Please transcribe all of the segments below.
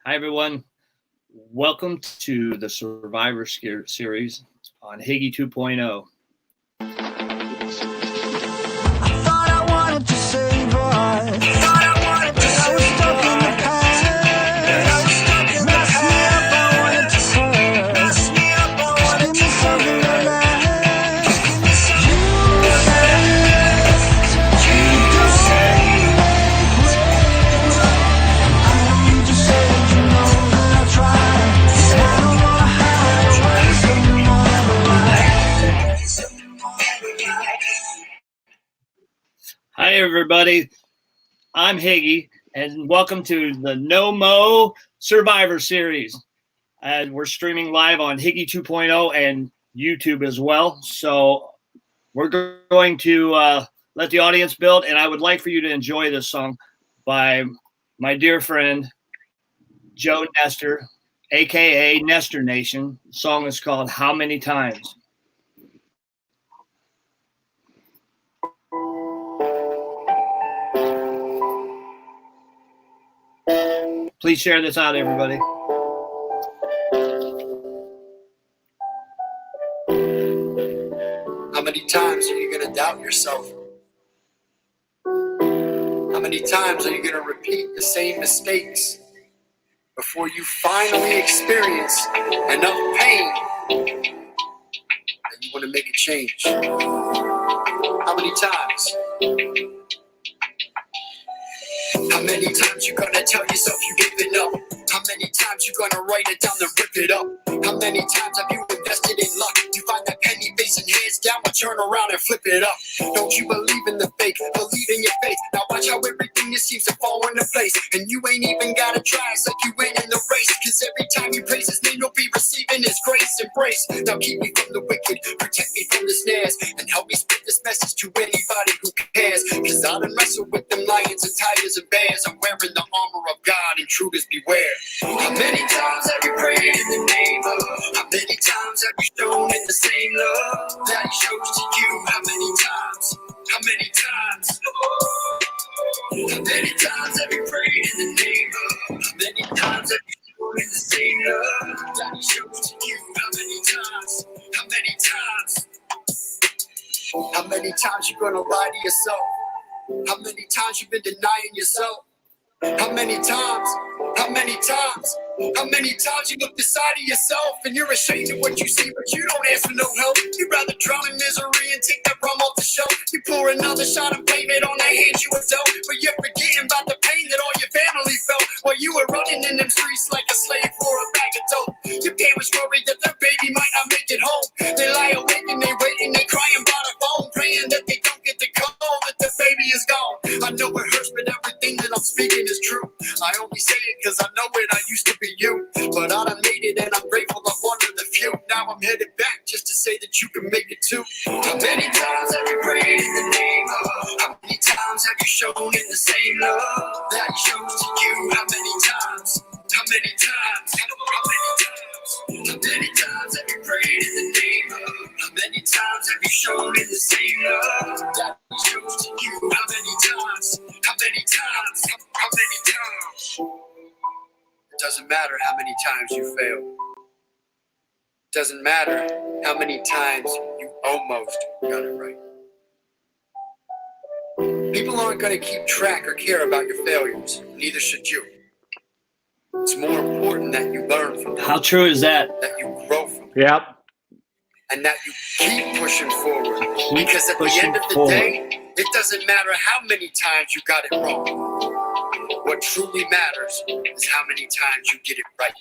Hi, everyone. Welcome to the Survivor Series on Higgy 2.0. Thought I wanted to save us. But I was stuck in the past. Mess me up, I wanted to hurt. Just give me something to last. You said you don't make waves. I don't need to say it, you know that I tried. I don't wanna hide away something more ever right. Hi, everybody. I'm Higgy, and welcome to the No Mo Survivor Series. We're streaming live on Higgy 2.0 and YouTube as well. So we're going to let the audience build, and I would like for you to enjoy this song by my dear friend, Joe Nestor, a.k.a. Nestor Nation. The song is called How Many Times? Please share this out, everybody. How many times are you going to doubt yourself? How many times are you going to repeat the same mistakes before you finally experience enough pain that you want to make a change? How many times? How many times you gonna tell yourself you giving up? How many times you gonna write it down and rip it up? How many times have you invested in luck? You find that penny facing heads down, but turn around and flip it up. Don't you believe in the fake? Believe in your faith. Now watch how everything just seems to fall into place. And you ain't even gotta try, it's like you win in the race. Cause every time you praise his name, you'll be receiving his grace. Embrace. Now keep me from the wicked, protect me from the snares, and help me spread this message to anybody who cares. Cause I done wrestled with them lions and tigers and bears. I'm wearing the armor of God, intruders beware. How many times have you prayed in the name of? How many times have you shown in the same love that he shows to you? How many times? How many times? How many times have you prayed in the name of? How many times have you shown in the same love that he shows to you? How many times? How many times? How many times you gonna lie to yourself? How many times you been denying yourself? How many times? How many times? How many times you look inside of yourself and you're ashamed of what you see, but you don't ask for no help? You'd rather drown in misery and take that rum off the shelf. You pour another shot and blame it on that hand you were dealt, but you're forgetting about the pain that all your family felt while you were running in them streets like a slave for a bag of dope. Your parents worried that their baby might not make it home. They lie awake and they wait and they crying by the phone, praying that they don't get the call that the baby is gone. I know it hurts, but everything that I'm speaking is true. I only say it cause I know it, I used to be you, but I done made it and I'm grateful I'm one of the few. Now I'm headed back just to say that you can make it too. How many times have you prayed in the name of? How many times have you shown in the same love that he shows to you? How many times? How many times? How many times? How many times have you prayed in the name of? How many times have you shown in the same love that he shows to you? How many times? How many times? How many times? It doesn't matter how many times you fail. It doesn't matter how many times you almost got it right. People aren't going to keep track or care about your failures. Neither should you. It's more important that you learn from them. How true is that? That you grow from them. Yep. And that you keep pushing forward. Because at the pushing end of the forward. day, it doesn't matter how many times you got it wrong. What truly matters is how many times you get it right.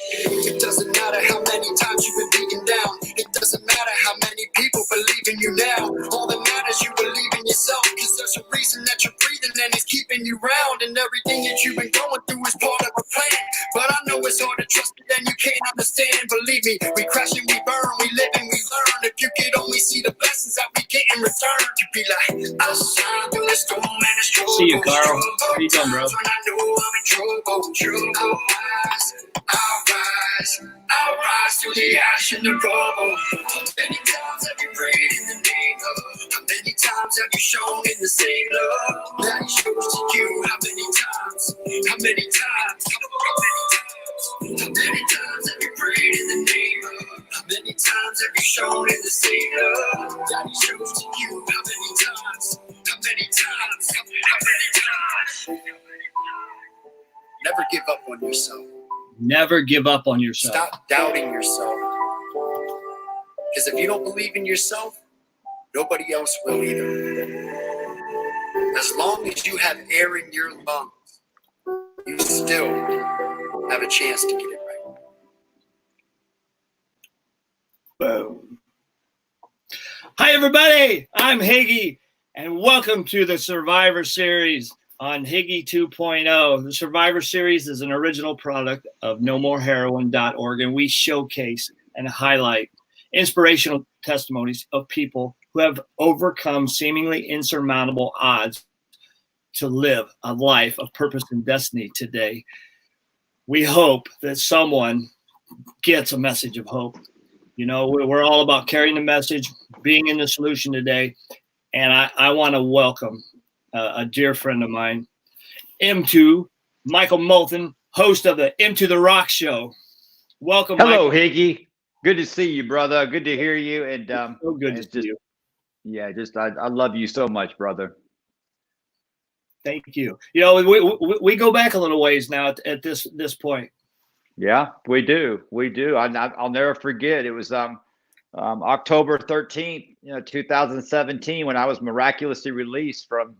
It doesn't matter how many times you've been beaten down. It doesn't matter how many people believe in you now. All that matters, you believe in yourself. Cause there's a reason that you're breathing and it's keeping you round. And everything that you've been going through is part of a plan. But I know it's hard to trust it and you can't understand. Believe me, we crash and we burn, we live and we learn. If you could only see the blessings that we get in return, you'd be like, I'll shine through the storm and the struggle. See you, Carl. How you doing, bro? When I know I'm in trouble, I'll rise to the ash and the rubble. How many times have you prayed in the name of? How many times have you shown in the same love that he shows to you? How many times? How many times? How many times? shown in the same love Daddy shows to you. How many times? How many times? How many times? Never give up on yourself. Never give up on yourself. Stop doubting yourself. Because if you don't believe in yourself, nobody else will either. As long as you have air in your lungs, you still have a chance to get it right. Boom. Hi, everybody. I'm Higgy, and welcome to the Survivor Series on Higgy 2.0. The Survivor Series is an original product of NoMoreHeroin.org, and we showcase and highlight inspirational testimonies of people who have overcome seemingly insurmountable odds to live a life of purpose and destiny today. We hope that someone gets a message of hope. You know, we're all about carrying the message, being in the solution today. And I want to welcome a dear friend of mine, M2, Michael Molthan, host of the M2 The Rock Show. Welcome. Hello, Michael. Higgy. Good to see you, brother. Good to hear you. And So good to see you. Yeah, I love you so much, brother. Thank you. You know, we go back a little ways now at this point. Yeah, we do. We do. I'll never forget. It was October 13th, 2017, when I was miraculously released from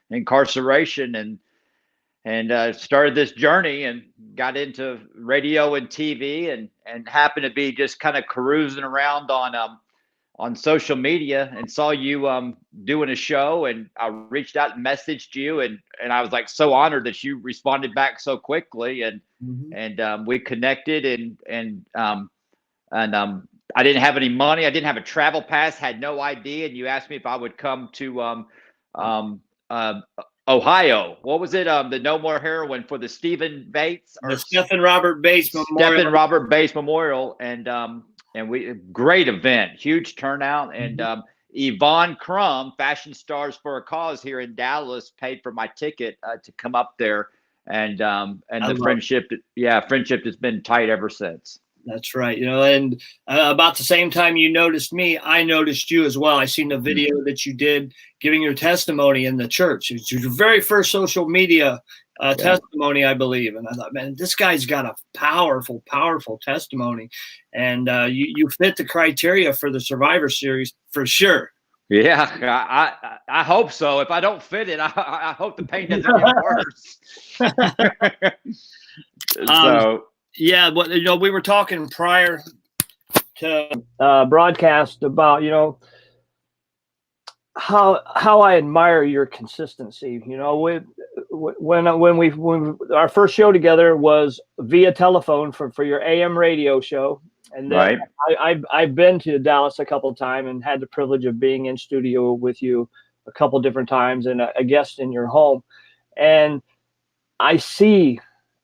incarceration and started this journey and got into radio and TV and happened to be just kind of cruising around on social media and saw you doing a show, and I reached out and messaged you, and I was like so honored that you responded back so quickly, and we connected, and I didn't have any money, I didn't have a travel pass, had no idea, and you asked me if I would come to Ohio. What was it? The No More Heroin for the Stephen Bates or The Stephen Robert Bates Memorial. Stephen Robert Bates Memorial, and we great event, huge turnout, and Yvonne Crum, Fashion Stars for a Cause here in Dallas, paid for my ticket to come up there, and the friendship has been tight ever since. That's right. You know, and about the same time you noticed me, I noticed you as well. I seen the video that you did giving your testimony in the church. It's your very first social media testimony, I believe. And I thought, man, this guy's got a powerful, powerful testimony. And you fit the criteria for the Survivor Series for sure. Yeah, I hope so. If I don't fit it, I hope the pain doesn't get worse. Yeah, but you know, we were talking prior to broadcast about, you know, how I admire your consistency. You know, when our first show together was via telephone for your AM radio show, and then I've been to Dallas a couple of times and had the privilege of being in studio with you a couple different times and a guest in your home, and I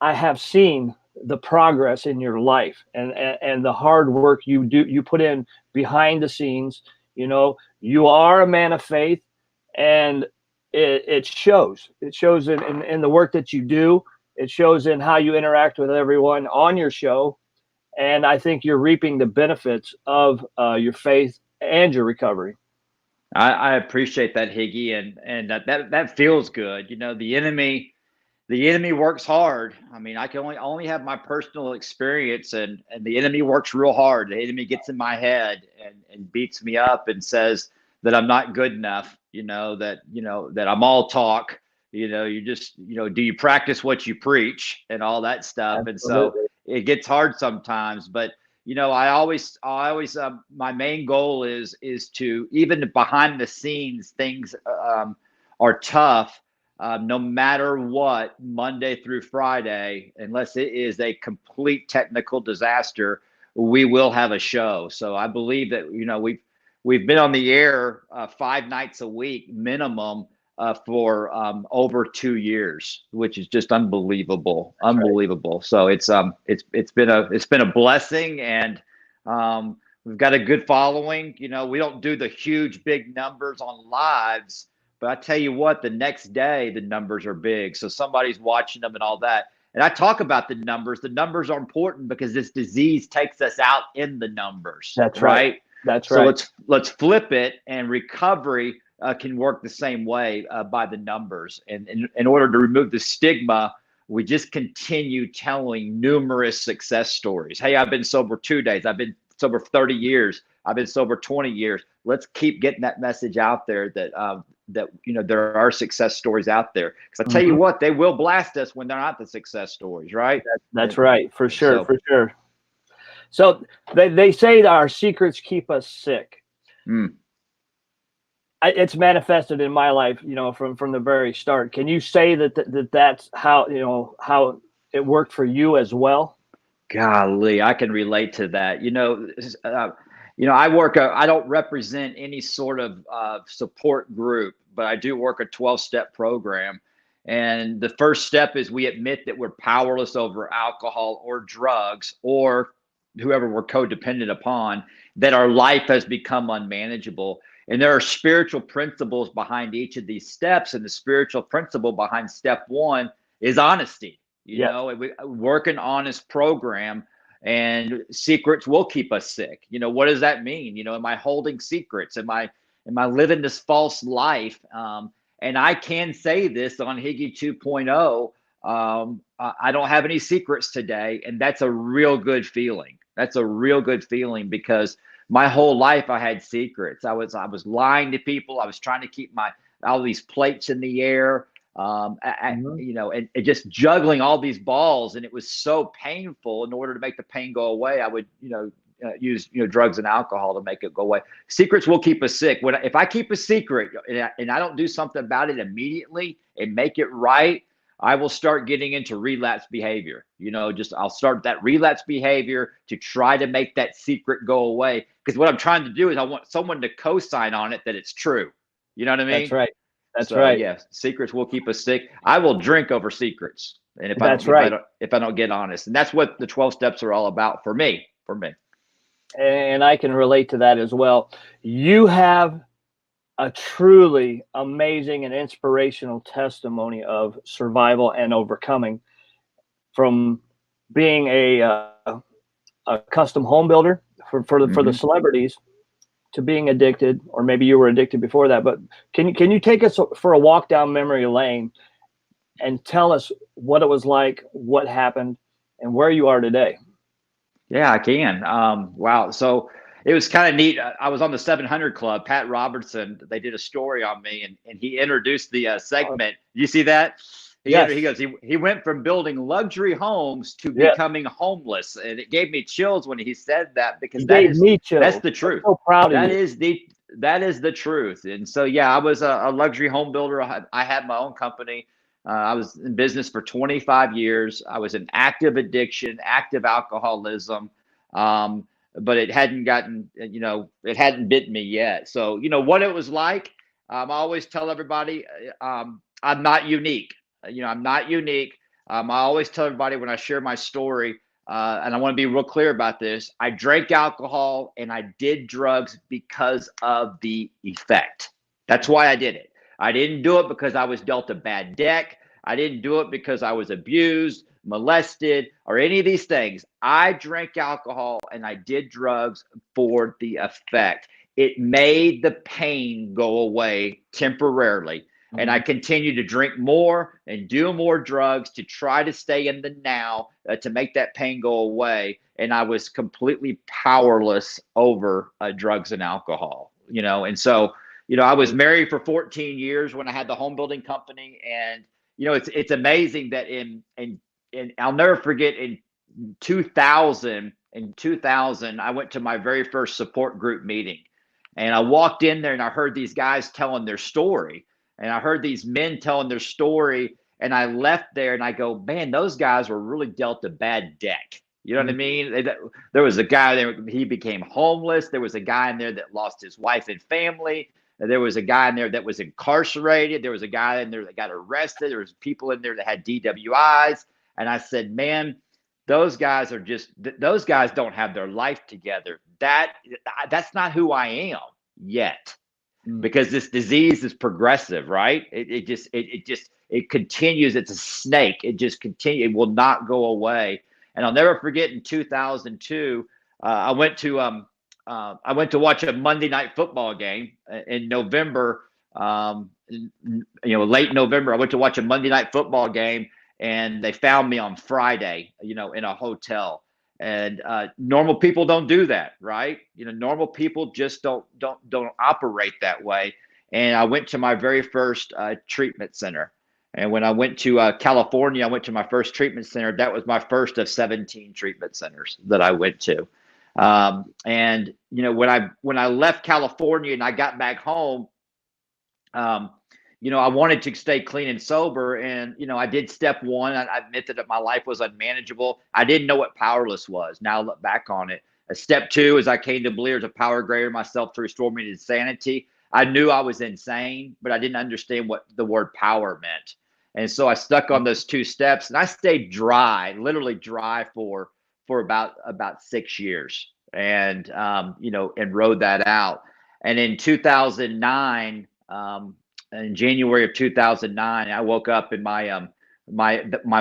have seen the progress in your life and the hard work you put in behind the scenes. You know, you are a man of faith, and it shows. It shows in the work that you do. It shows in how you interact with everyone on your show. And I think you're reaping the benefits of your faith and your recovery. I appreciate that, Higgy, and that feels good. You know, the enemy works hard. I mean, I can only have my personal experience, and the enemy works real hard. The enemy gets in my head and beats me up and says that I'm not good enough, that I'm all talk, you just, do you practice what you preach and all that stuff. Absolutely. And so it gets hard sometimes, but I always my main goal is to, even behind the scenes, things are tough. No matter what, Monday through Friday, unless it is a complete technical disaster, we will have a show. So I believe that, we've been on the air 5 nights a week minimum for over 2 years, which is just unbelievable. Unbelievable. So it's been a blessing, and we've got a good following. We don't do the huge big numbers on lives, but I tell you what, the next day, the numbers are big. So somebody's watching them and all that. And I talk about the numbers. The numbers are important because this disease takes us out in the numbers. That's right. That's So right. let's flip it, and recovery can work the same way by the numbers. And in order to remove the stigma, we just continue telling numerous success stories. Hey, I've been sober 2 days. I've been sober 30 years. I've been sober 20 years. Let's keep getting that message out there that that there are success stories out there. Because I tell you Mhm. what, they will blast us when they're not the success stories, right? That's right, for sure, So, for sure. So they say that our secrets keep us sick. mm. It's manifested in my life, from the very start. Can you say that's how how it worked for you as well? Golly, I can relate to that. I work. I don't represent any sort of support group, but I do work a 12-step program. And the first step is we admit that we're powerless over alcohol or drugs or whoever we're codependent upon, that our life has become unmanageable. And there are spiritual principles behind each of these steps. And the spiritual principle behind step one is honesty. Yes, We work an honest program, and secrets will keep us sick. What does that mean? Am I holding secrets? Am I living this false life? And I can say this on Higgy 2.0. I don't have any secrets today, and that's a real good feeling. That's a real good feeling, because my whole life I had secrets. I was lying to people. I was trying to keep all these plates in the air. Mhm. And just juggling all these balls, and it was so painful. In order to make the pain go away, I would, use drugs and alcohol to make it go away. Secrets will keep us sick. If I keep a secret and I don't do something about it immediately and make it right, I will start getting into relapse behavior. I'll start that relapse behavior to try to make that secret go away. Because what I'm trying to do is I want someone to co-sign on it that it's true. You know what I That's mean? right. That's So right. yes, secrets will keep us sick. I will drink over secrets, and if I That's don't if I right. don't if I don't get honest, and that's what the 12 steps are all about for me. For me. And I can relate to that as well. You have a truly amazing and inspirational testimony of survival and overcoming, from being a custom home builder for the Mm-hmm. celebrities, to being addicted, or maybe you were addicted before that. But can you take us for a walk down memory lane and tell us what it was like, what happened, and where you are today? Yeah, I can. Wow. So it was kind of neat. I was on the 700 Club. Pat Robertson, they did a story on me, and he introduced the segment. You see that? He Yes, goes, he went from building luxury homes to yes. becoming homeless. And it gave me chills when he said that, because You gave me that's chills. the I'm truth. so proud of That you. is the that is the truth. And so, yeah, I was a luxury home builder. I had my own company. I was in business for 25 years. I was in active addiction, active alcoholism, um, but it hadn't it hadn't bitten me yet. So, what it was like. I always tell everybody, I'm not unique. I'm not unique. I always tell everybody when I share my story, and I want to be real clear about this. I drank alcohol and I did drugs because of the effect. That's why I did it. I didn't do it because I was dealt a bad deck. I didn't do it because I was abused, molested, or any of these things. I drank alcohol and I did drugs for the effect. It made the pain go away temporarily. And I Mhm. continue to drink more and do more drugs to try to stay in the now, to make that pain go away. And I was completely powerless over drugs and alcohol, And so, I was married for 14 years when I had the home building company. And, it's amazing that in I'll never forget, in 2000, I went to my very first support group meeting. And I walked in there and I heard these guys telling their story. And I heard these men telling their story. And I left there and I go, man, those guys were really dealt a bad deck. You know what I Mhm. mean? There was a guy there, he became homeless. There was a guy in there that lost his wife and family. There was a guy in there that was incarcerated. There was a guy in there that got arrested. There was people in there that had DWIs. And I said, man, those guys don't have their life together. That's not who I am yet, Mm. because this disease is progressive, right? It continues. It's a snake. It just continues. It will not go away. And I'll never forget, in 2002, I went to I went to watch a Monday night football game in November. Late November, I went to watch a Monday night football game, and they found me on Friday, in a hotel. And normal people don't do that, right? Normal people just don't operate that way. And I went to my very first treatment center. And when I went to California, I went to my first treatment center. That was my first of 17 treatment centers that I went to. And when I left California and I got back home, I wanted to stay clean and sober. And, I did step one. I admitted that my life was unmanageable. I didn't know what powerless was. Now I look back on it. Step two is I came to believe as a power greater myself to restore me to insanity. I knew I was insane, but I didn't understand what the word power meant. And so I stuck on those two steps, and I stayed dry, literally dry for about 6 years, and and rode that out. And in 2009, in January of 2009, I woke up, and my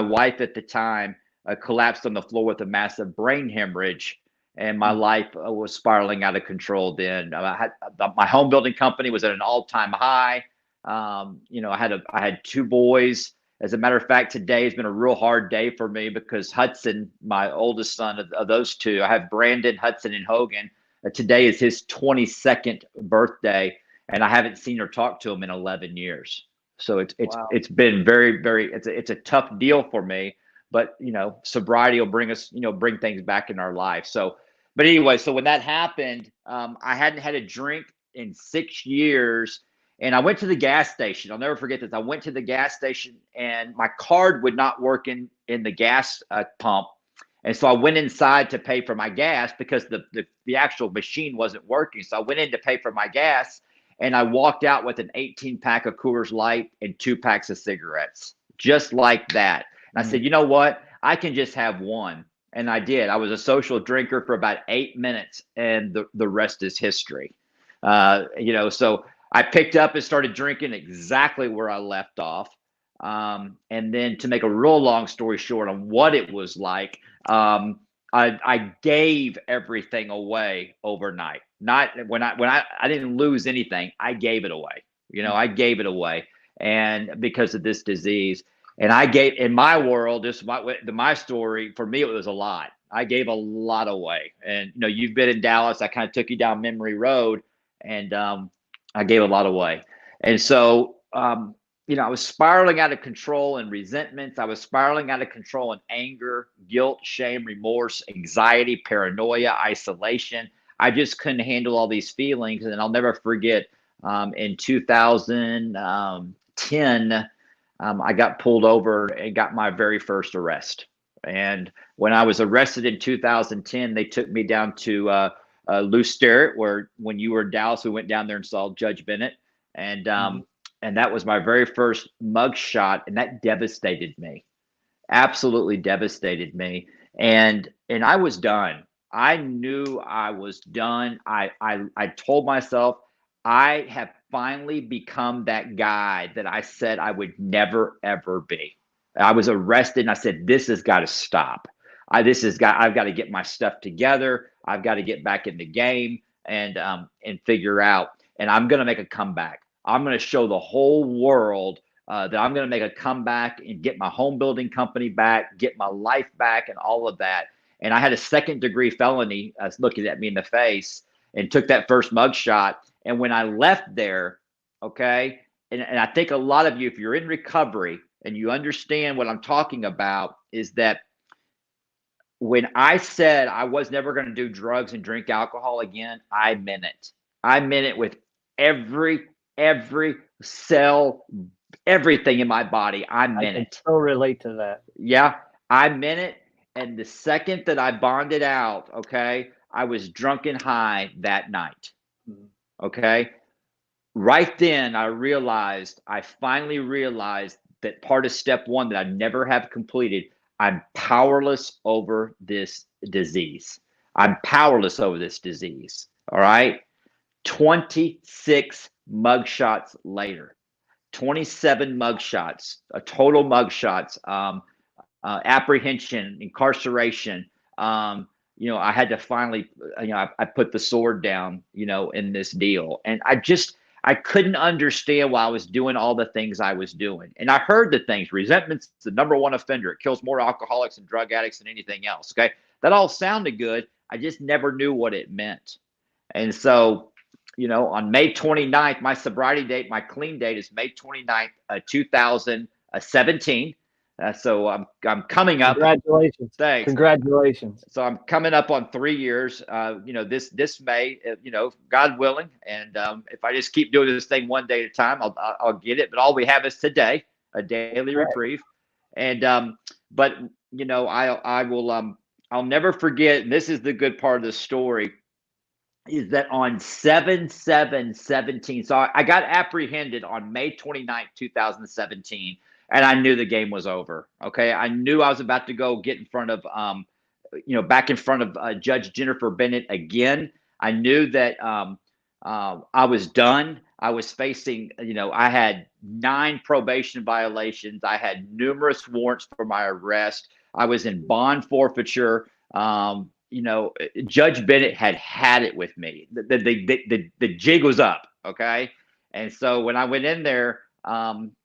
wife at the time collapsed on the floor with a massive brain hemorrhage, and my life was spiraling out of control. Then my home building company was at an all-time high. I had two boys. As a matter of fact, today has been a real hard day for me because Hudson, my oldest son of those two, I have Brandon, Hudson, and Hogan. Today is his 22nd birthday, and I haven't seen or talked to him in 11 years. So it's been very, very, it's a tough deal for me, but sobriety will bring us, bring things back in our life. So, but anyway, so when that happened, I hadn't had a drink in 6 years. And I went to the gas station. I'll never forget this. I went to the gas station, and my card would not work in the gas pump. And so I went inside to pay for my gas because the actual machine wasn't working. So I went in to pay for my gas, and I walked out with an 18-pack of Coors Light and 2 packs of cigarettes, just like that. And I said, you know what? I can just have one. And I did. I was a social drinker for about 8 minutes, and the rest is history. So I picked up and started drinking exactly where I left off. And then to make a real long story short on what it was like, I gave everything away overnight. Not when I didn't lose anything, I gave it away. I gave it away, and because of this disease. And I gave, in my world, this my story, for me, it was a lot. I gave a lot away. And you've been in Dallas. I kind of took you down memory road, and I gave a lot away. And so, I was spiraling out of control in resentments. I was spiraling out of control in anger, guilt, shame, remorse, anxiety, paranoia, isolation. I just couldn't handle all these feelings. And I'll never forget, in 2010, I got pulled over and got my very first arrest. And when I was arrested in 2010, they took me down to Lou Sterrett, where when you were in Dallas, we went down there and saw Judge Bennett, and that was my very first mug shot, and that devastated me, absolutely devastated me, and I was done. I knew I was done. I told myself I have finally become that guy that I said I would never ever be. I was arrested, and I said, this has got to stop. I've got to get my stuff together. I've got to get back in the game and figure out, and I'm going to make a comeback. I'm going to show the whole world that I'm going to make a comeback and get my home building company back, get my life back, and all of that. And I had a 2nd-degree felony looking at me in the face, and took that first mug shot. And when I left there, okay, and I think a lot of you, if you're in recovery and you understand what I'm talking about, is that when I said I was never going to do drugs and drink alcohol again, I meant it. I meant it with every cell, everything in my body. I meant it. I so relate to that. Yeah, I meant it. And the second that I bonded out, okay, I was drunk and high that night. Okay. Right then, I finally realized that part of step one that I never have completed, I'm powerless over this disease. I'm powerless over this disease. All right. 26 mugshots later, 27 mugshots, total mugshots, apprehension, incarceration, I had to finally, I put the sword down, in this deal. And I couldn't understand why I was doing all the things I was doing. And I heard the things. Resentment's the number one offender. It kills more alcoholics and drug addicts than anything else. Okay. That all sounded good. I just never knew what it meant. And so, on May 29th, my sobriety date, my clean date is May 29th, 2017. So I'm coming up. Congratulations. Thanks. Congratulations. So I'm coming up on 3 years, this May, God willing. And if I just keep doing this thing one day at a time, I'll get it. But all we have is today, a daily reprieve. And, but, I will, I'll never forget, and this is the good part of the story, is that on 7/7/17, so I got apprehended on May 29th, 2017, and I knew the game was over. Okay. I knew I was about to go get in front of, back in front of Judge Jennifer Bennett again. I knew that I was done. I was facing, I had 9 probation violations. I had numerous warrants for my arrest. I was in bond forfeiture. Judge Bennett had it with me. The jig was up. Okay. And so when I went in there,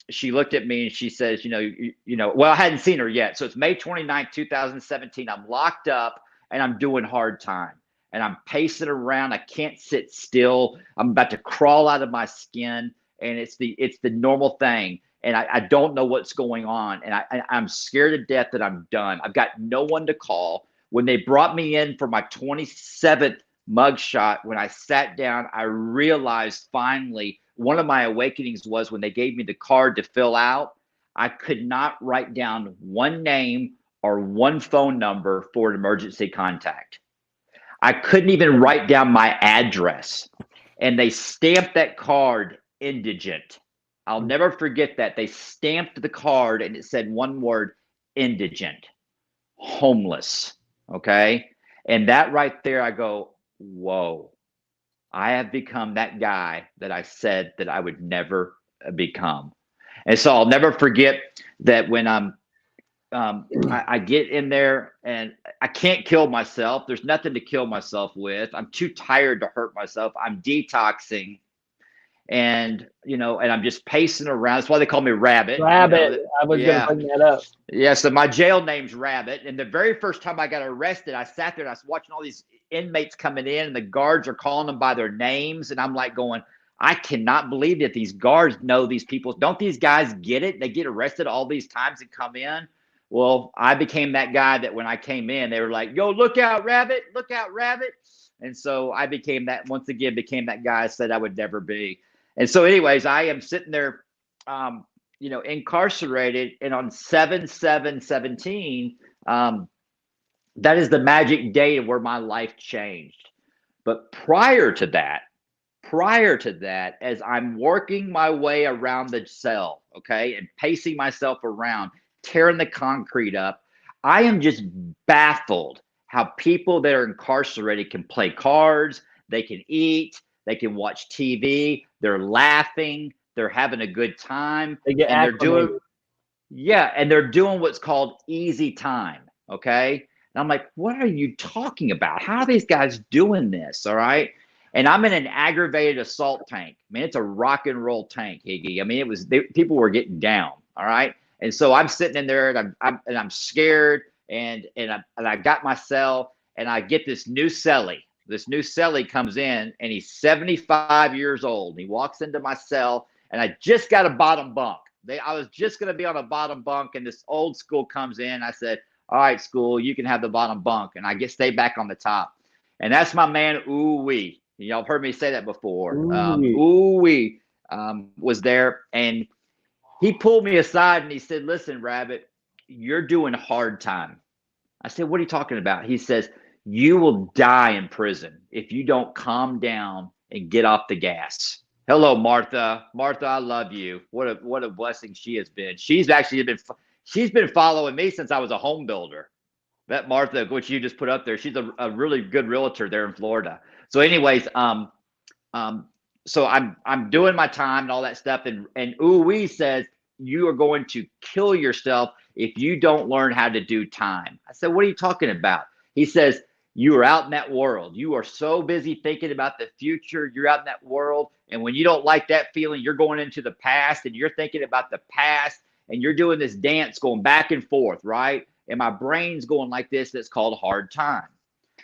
she looked at me and she says, well, I hadn't seen her yet. So it's May 29th, 2017. I'm locked up and I'm doing hard time and I'm pacing around. I can't sit still. I'm about to crawl out of my skin. And it's the normal thing. And I don't know what's going on. And I'm scared to death that I'm done. I've got no one to call. When they brought me in for my 27th mugshot, when I sat down, I realized finally one of my awakenings was when they gave me the card to fill out, I could not write down one name or one phone number for an emergency contact. I couldn't even write down my address. And they stamped that card indigent. I'll never forget that. They stamped the card and it said one word, indigent, homeless. Okay. And that right there, I go, whoa, I have become that guy that I said that I would never become. And so I'll never forget that when I get in there and I can't kill myself. There's nothing to kill myself with. I'm too tired to hurt myself. I'm detoxing. And, and I'm just pacing around. That's why they call me Rabbit. Rabbit. I was going to bring that up. Yeah. So my jail name's Rabbit. And the very first time I got arrested, I sat there and I was watching all these inmates coming in and the guards are calling them by their names. And I'm like going, I cannot believe that these guards know these people. Don't these guys get it? They get arrested all these times and come in. Well, I became that guy that when I came in, they were like, yo, look out, Rabbit. Look out, Rabbit. And so I became that guy I said I would never be. And so anyways, I am sitting there, incarcerated. And on 7/7/17, that is the magic day where my life changed. But prior to that, as I'm working my way around the cell, okay, and pacing myself around, tearing the concrete up, I am just baffled how people that are incarcerated can play cards, they can eat, they can watch TV, they're laughing, they're having a good time, They get and acclimated. they're doing what's called easy time, okay? And I'm like, what are you talking about? How are these guys doing this, all right? And I'm in an aggravated assault tank. I mean, it's a rock and roll tank, Higgy. I mean, people were getting down, all right? And so I'm sitting in there and I'm scared and I got my cell and I get this new cellie. This new cellie comes in and he's 75 years old. He walks into my cell and I just got a bottom bunk. I was just going to be on a bottom bunk and this old school comes in. I said, all right, school, you can have the bottom bunk. And I stay back on the top. And that's my man, Ooh-wee. Y'all heard me say that before. Ooh-wee was there. And he pulled me aside and he said, listen, Rabbit, you're doing hard time. I said, what are you talking about? He says, you will die in prison if you don't calm down and get off the gas. Hello, Martha. Martha, I love you. What a blessing she has been. She's been following me since I was a home builder. That Martha, which you just put up there, she's a really good realtor there in Florida. So anyways, so I'm doing my time and all that stuff. And Ooh-wee says, you are going to kill yourself if you don't learn how to do time. I said, what are you talking about? He says, You are out in that world. You are so busy thinking about the future. You're out in that world. And when you don't like that feeling, you're going into the past and you're thinking about the past and you're doing this dance going back and forth, right? And my brain's going like this. That's called hard time.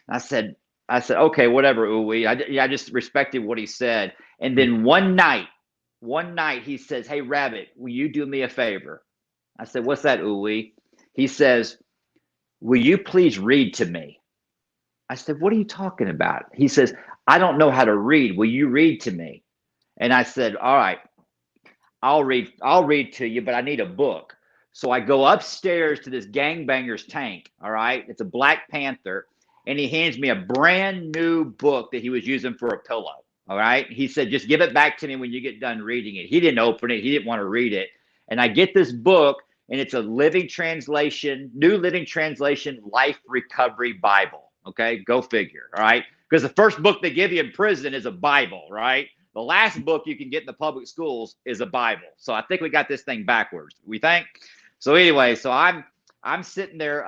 I said, okay, whatever, ooey. I just respected what he said. And then one night he says, hey, Rabbit, will you do me a favor? I said, what's that, ooey? He says, will you please read to me? I said, what are you talking about? He says, I don't know how to read. Will you read to me? And I said, all right, I'll read to you, but I need a book. So I go upstairs to this gangbanger's tank. All right. It's a Black Panther. And he hands me a brand new book that he was using for a pillow. All right. He said, just give it back to me when you get done reading it. He didn't open it. He didn't want to read it. And I get this book, and it's a living translation, New Living Translation, Life Recovery Bible. Okay, go figure. All right, because the first book they give you in prison is a Bible, right? The last book you can get in the public schools is a Bible. So I think we got this thing backwards. We think. So anyway, so I'm sitting there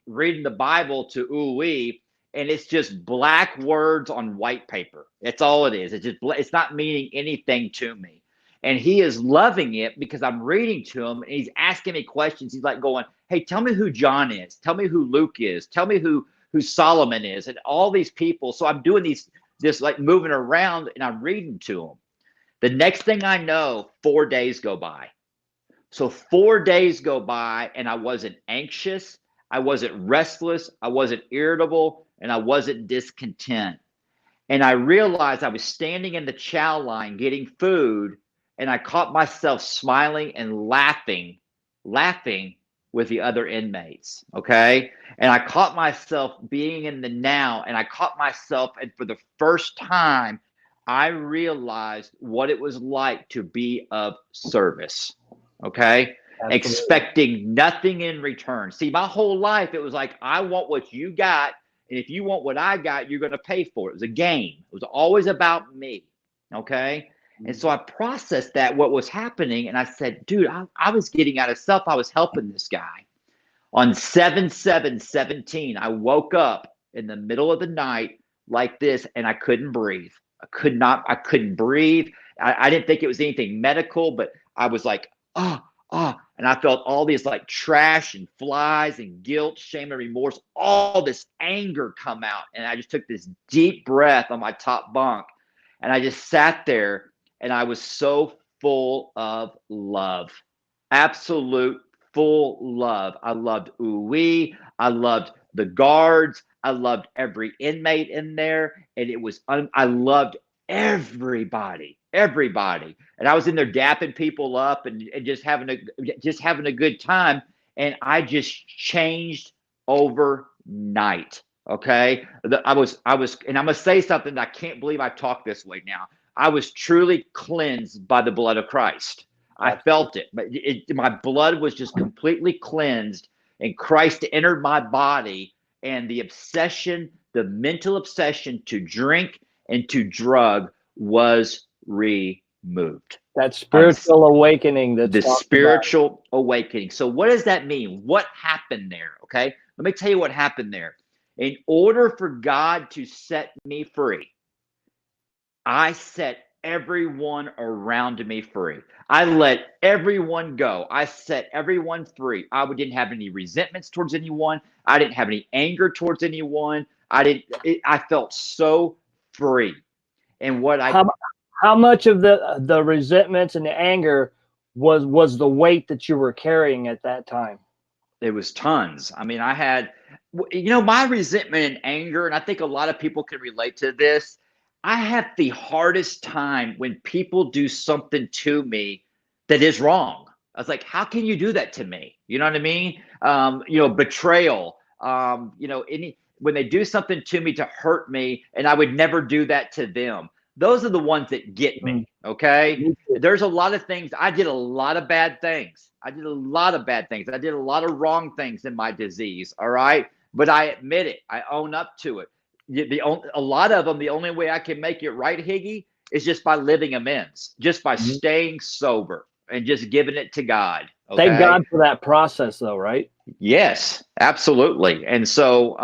reading the Bible to ooey, and it's just black words on white paper. That's all it is. It's not meaning anything to me. And he is loving it because I'm reading to him and he's asking me questions. He's like going, hey, tell me who John is. Tell me who Luke is. Tell me who Solomon is, and all these people. So I'm doing just like moving around and I'm reading to him. The next thing I know, 4 days go by. So 4 days go by and I wasn't anxious. I wasn't restless. I wasn't irritable, and I wasn't discontent. And I realized I was standing in the chow line getting food, and I caught myself smiling and laughing with the other inmates. Okay. And I caught myself being in the now, and I caught myself, and for the first time, I realized what it was like to be of service. Okay. Absolutely. Expecting nothing in return. See, my whole life, it was like, I want what you got. And if you want what I got, you're going to pay for it. It was a game. It was always about me. Okay. And so I processed that, what was happening. And I said, dude, I was getting out of self. I was helping this guy. On 7/7/17, I woke up in the middle of the night like this, and I couldn't breathe. I couldn't breathe. I didn't think it was anything medical, but I was like, and I felt all these like trash and flies and guilt, shame and remorse, all this anger come out. And I just took this deep breath on my top bunk, and I just sat there. And I was so full of love, absolute full love. I loved ooey. I loved the guards. I loved every inmate in there. And it was, I loved everybody. And I was in there dapping people up and just having a good time. And I just changed overnight. Okay. I was, and I'm going to say something that I can't believe I talk this way now. I was truly cleansed by the blood of Christ. I felt it, but my blood was just completely cleansed, and Christ entered my body, and the mental obsession to drink and to drug was removed. That spiritual awakening. The spiritual awakening. So what does that mean? What happened there? Okay. Let me tell you what happened there. In order for God to set me free, I set everyone around me free. I let everyone go. I set everyone free. I didn't have any resentments towards anyone. I didn't have any anger towards anyone. I felt so free. And how much of the resentments and the anger was the weight that you were carrying at that time? It was tons. I mean, I had, my resentment and anger, and I think a lot of people can relate to this. I have the hardest time when people do something to me that is wrong. I was like, how can you do that to me? You know what I mean? Betrayal, when they do something to me to hurt me, and I would never do that to them. Those are the ones that get me. Okay. There's a lot of things. I did a lot of bad things. I did a lot of wrong things in my disease. All right. But I admit it. I own up to it. A lot of them, the only way I can make it right, Higgy, is just by living amends, just by staying sober and just giving it to God. Okay? Thank God for that process, though, right? Yes, absolutely. And so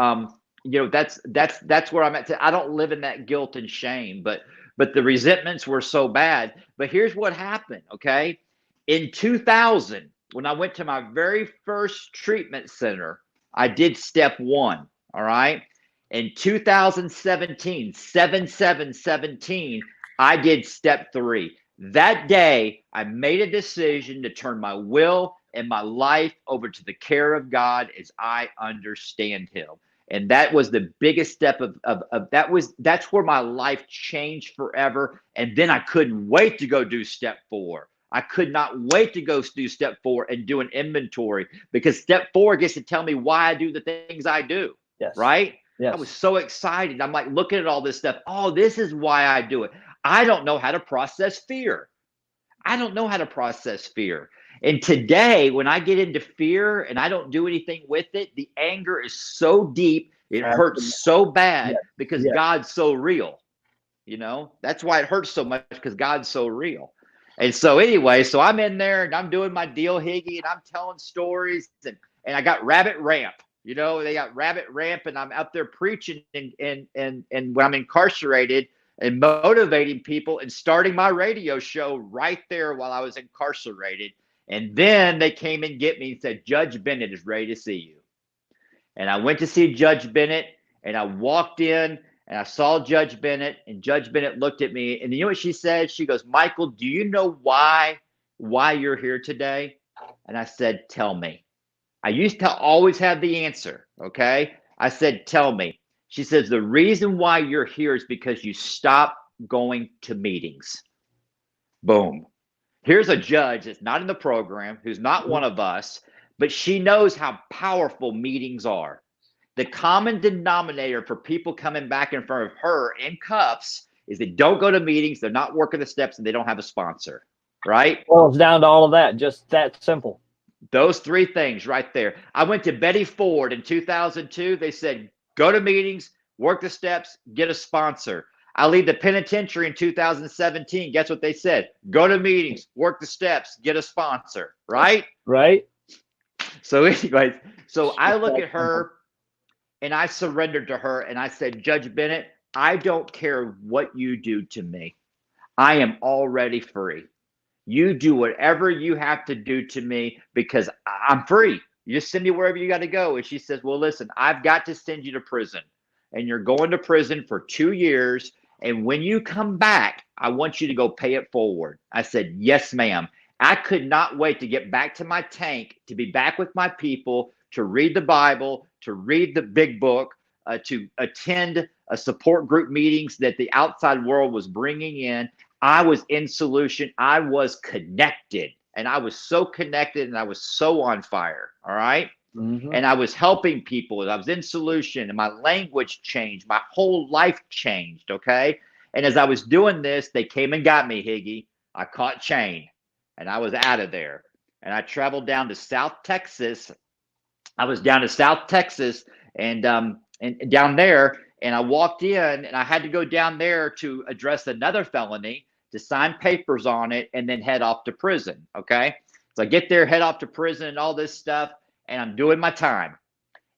that's where I'm at. I don't live in that guilt and shame, but the resentments were so bad. But here's what happened. Okay. In 2000, when I went to my very first treatment center, I did step one. All right. In 2017, 7/7/17, I did step three. That day, I made a decision to turn my will and my life over to the care of God as I understand Him. And that was the biggest step of that's where my life changed forever. And then I couldn't wait to go do step four. I could not wait to go do step four and do an inventory, because step four gets to tell me why I do the things I do. Yes. Right? Yes. I was so excited. I'm like looking at all this stuff. Oh, this is why I do it. I don't know how to process fear. I don't know how to process fear. And today, when I get into fear and I don't do anything with it, the anger is so deep, it hurts so bad because God's so real. That's why it hurts so much, because God's so real. And so anyway, so I'm in there and I'm doing my deal, Higgy, and I'm telling stories, and I got Rabbit Ramp. They got Rabbit Ramp, and I'm out there preaching and when I'm incarcerated, and motivating people and starting my radio show right there while I was incarcerated. And then they came and get me and said, Judge Bennett is ready to see you. And I went to see Judge Bennett, and I walked in and I saw Judge Bennett, and Judge Bennett looked at me, and you know what she said? She goes, Michael, do you know why you're here today? And I said, tell me. I used to always have the answer. Okay. I said, tell me. She says, the reason why you're here is because you stopped going to meetings. Boom. Here's a judge that's not in the program, who's not one of us, but she knows how powerful meetings are. The common denominator for people coming back in front of her in cuffs is they don't go to meetings, they're not working the steps, and they don't have a sponsor, right? Well, it's down to all of that, just that simple. Those three things right there. I went to Betty Ford in 2002. They said, go to meetings, work the steps, get a sponsor. I leave the penitentiary in 2017. Guess what they said? Go to meetings, work the steps, get a sponsor, right? Right. So anyways, so I look at her and I surrendered to her, and I said, Judge Bennett, I don't care what you do to me. I am already free. You do whatever you have to do to me, because I'm free. You just send me wherever you got to go. And she says, well, listen, I've got to send you to prison, and you're going to prison for 2 years. And when you come back, I want you to go pay it forward. I said, yes, ma'am. I could not wait to get back to my tank, to be back with my people, to read the Bible, to read the big book, to attend support group meetings that the outside world was bringing in. I was in solution. I was connected, and I was so connected, and I was so on fire. All right. Mm-hmm. And I was helping people, and I was in solution, and my language changed. My whole life changed. Okay. And as I was doing this, they came and got me, Higgy. I caught chain, and I was out of there. And I traveled down to South Texas. I was down to South Texas and down there, and I walked in, and I had to go down there to address another felony, to sign papers on it, and then head off to prison. Okay. So I get there, head off to prison and all this stuff, and I'm doing my time.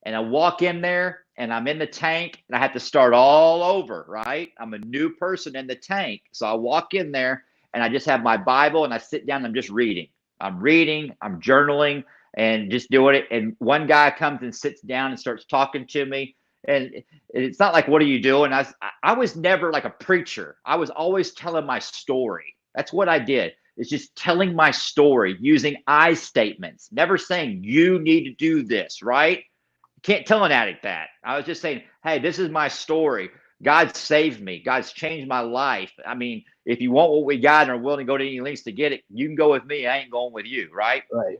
And I walk in there, and I'm in the tank, and I have to start all over, right? I'm a new person in the tank. So I walk in there, and I just have my Bible, and I sit down, and I'm just reading. I'm journaling, and just doing it. And one guy comes and sits down and starts talking to me. And it's not like, what are you doing? I was never like a preacher. I was always telling my story. That's what I did. It's just telling my story using I statements, never saying you need to do this, right? You can't tell an addict that. I was just saying, hey, this is my story. God saved me. God's changed my life. I mean, if you want what we got and are willing to go to any lengths to get it, you can go with me. I ain't going with you, right? Right.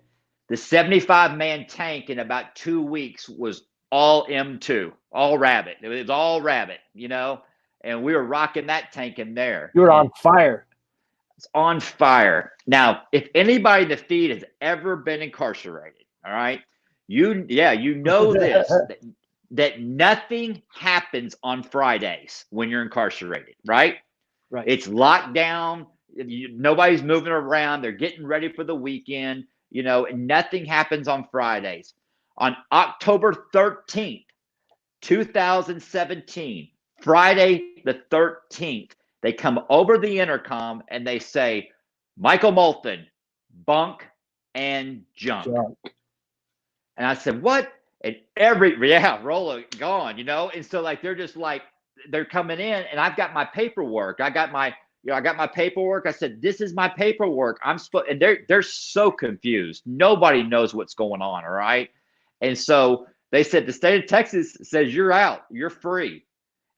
The 75-man tank in about 2 weeks was all M2, all rabbit. It was all rabbit, and we were rocking that tank in there. You were on fire. It's on fire. Now, if anybody in the feed has ever been incarcerated, all right, you know this, that nothing happens on Fridays when you're incarcerated, right? Right. It's locked down. Nobody's moving around. They're getting ready for the weekend, and nothing happens on Fridays. On October 13th, 2017, Friday the 13th, they come over the intercom and they say, Michael Molthan, bunk and junk. And I said, what? And Rolla gone, And so like, they're just like, they're coming in and I've got my paperwork. I got my paperwork. I said, this is my paperwork. And they're so confused. Nobody knows what's going on. All right. And so they said, the state of Texas says you're out, you're free.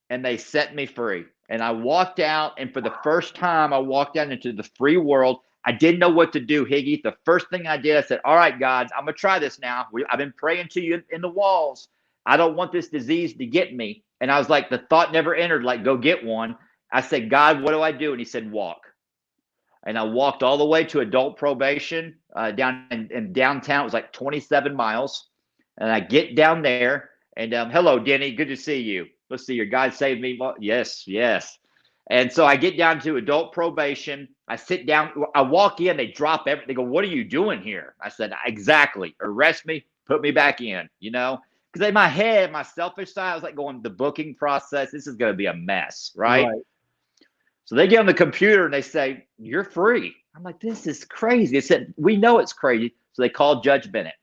And they set me free. And I walked out. And for the first time, I walked out into the free world. I didn't know what to do, Higgy. The first thing I did, I said, all right, God, I'm going to try this now. I've been praying to you in the walls. I don't want this disease to get me. And I was like, the thought never entered, like, go get one. I said, God, what do I do? And he said, walk. And I walked all the way to adult probation down in downtown. It was like 27 miles. And I get down there. And hello, Denny. Good to see you. Let's see, your God saved me. Yes, yes. And so I get down to adult probation. I sit down. I walk in. They drop everything. They go, what are you doing here? I said, exactly. Arrest me. Put me back in, Because in my head, my selfish side, I was like going, the booking process, this is going to be a mess, right? So they get on the computer and they say, you're free. I'm like, this is crazy. They said, we know it's crazy. So they called Judge Bennett.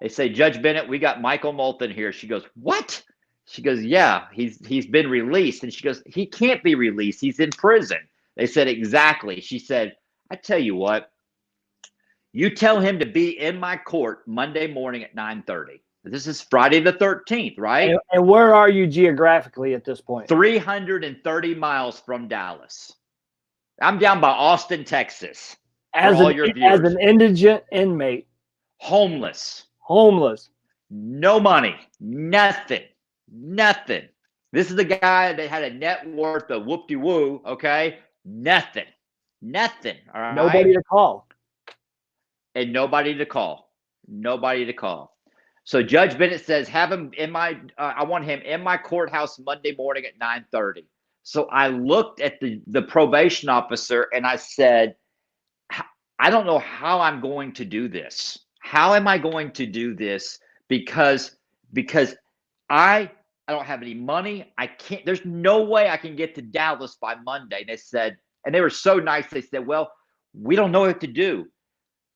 They say, Judge Bennett, we got Michael Molthan here. She goes, what? She goes, yeah, he's been released. And she goes, he can't be released. He's in prison. They said, exactly. She said, I tell you what, you tell him to be in my court Monday morning at 9:30. This is Friday the 13th, right? And where are you geographically at this point? 330 miles from Dallas. I'm down by Austin, Texas. As an indigent inmate. Homeless. No money. Nothing. This is the guy that had a net worth of whoop-de-woo, okay? Nothing. All right? Nobody to call. And nobody to call. So Judge Bennett says, have him in I want him in my courthouse Monday morning at 9:30. So I looked at the probation officer and I said, I don't know how I'm going to do this. How am I going to do this? Because I don't have any money. I can't, there's no way I can get to Dallas by Monday. They said, and they were so nice. They said, well, we don't know what to do.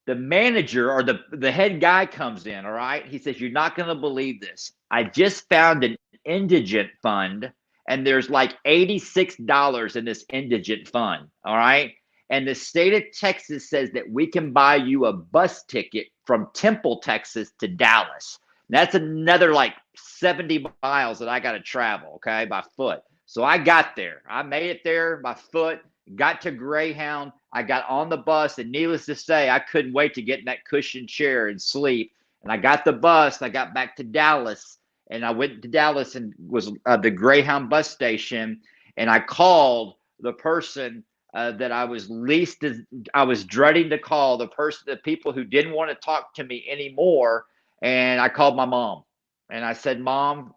The manager or the head guy comes in, all right? He says, you're not going to believe this. I just found an indigent fund, and there's like $86 in this indigent fund, all right? And the state of Texas says that we can buy you a bus ticket from Temple, Texas to Dallas. That's another like 70 miles that I got to travel, okay, by foot. So I got there. I made it there by foot, got to Greyhound. I got on the bus, and needless to say, I couldn't wait to get in that cushioned chair and sleep. And I got the bus. I got back to Dallas, and I went to Dallas and was the Greyhound bus station, and I called the person that I was dreading to call, the people who didn't want to talk to me anymore. And I called my mom, and I said, Mom,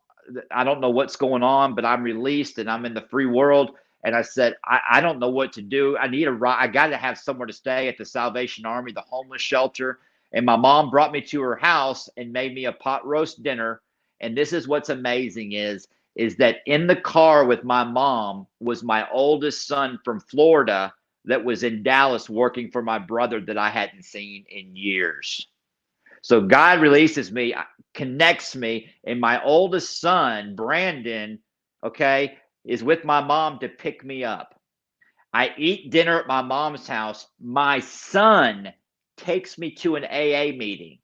I don't know what's going on, but I'm released and I'm in the free world. And I said, I don't know what to do. I got to have somewhere to stay at the Salvation Army, the homeless shelter. And my mom brought me to her house and made me a pot roast dinner. And this is what's amazing is that in the car with my mom was my oldest son from Florida that was in Dallas working for my brother that I hadn't seen in years. So God releases me, connects me, and my oldest son, Brandon, okay, is with my mom to pick me up. I eat dinner at my mom's house. My son takes me to an AA meeting,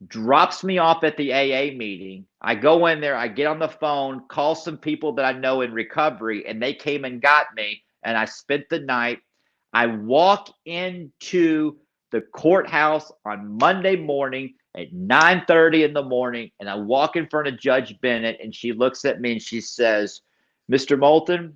drops me off at the AA meeting. I go in there, I get on the phone, call some people that I know in recovery, and they came and got me, and I spent the night. I walk into the courthouse on Monday morning at 9:30 in the morning, and I walk in front of Judge Bennett, and she looks at me and she says, Mr. Molthan,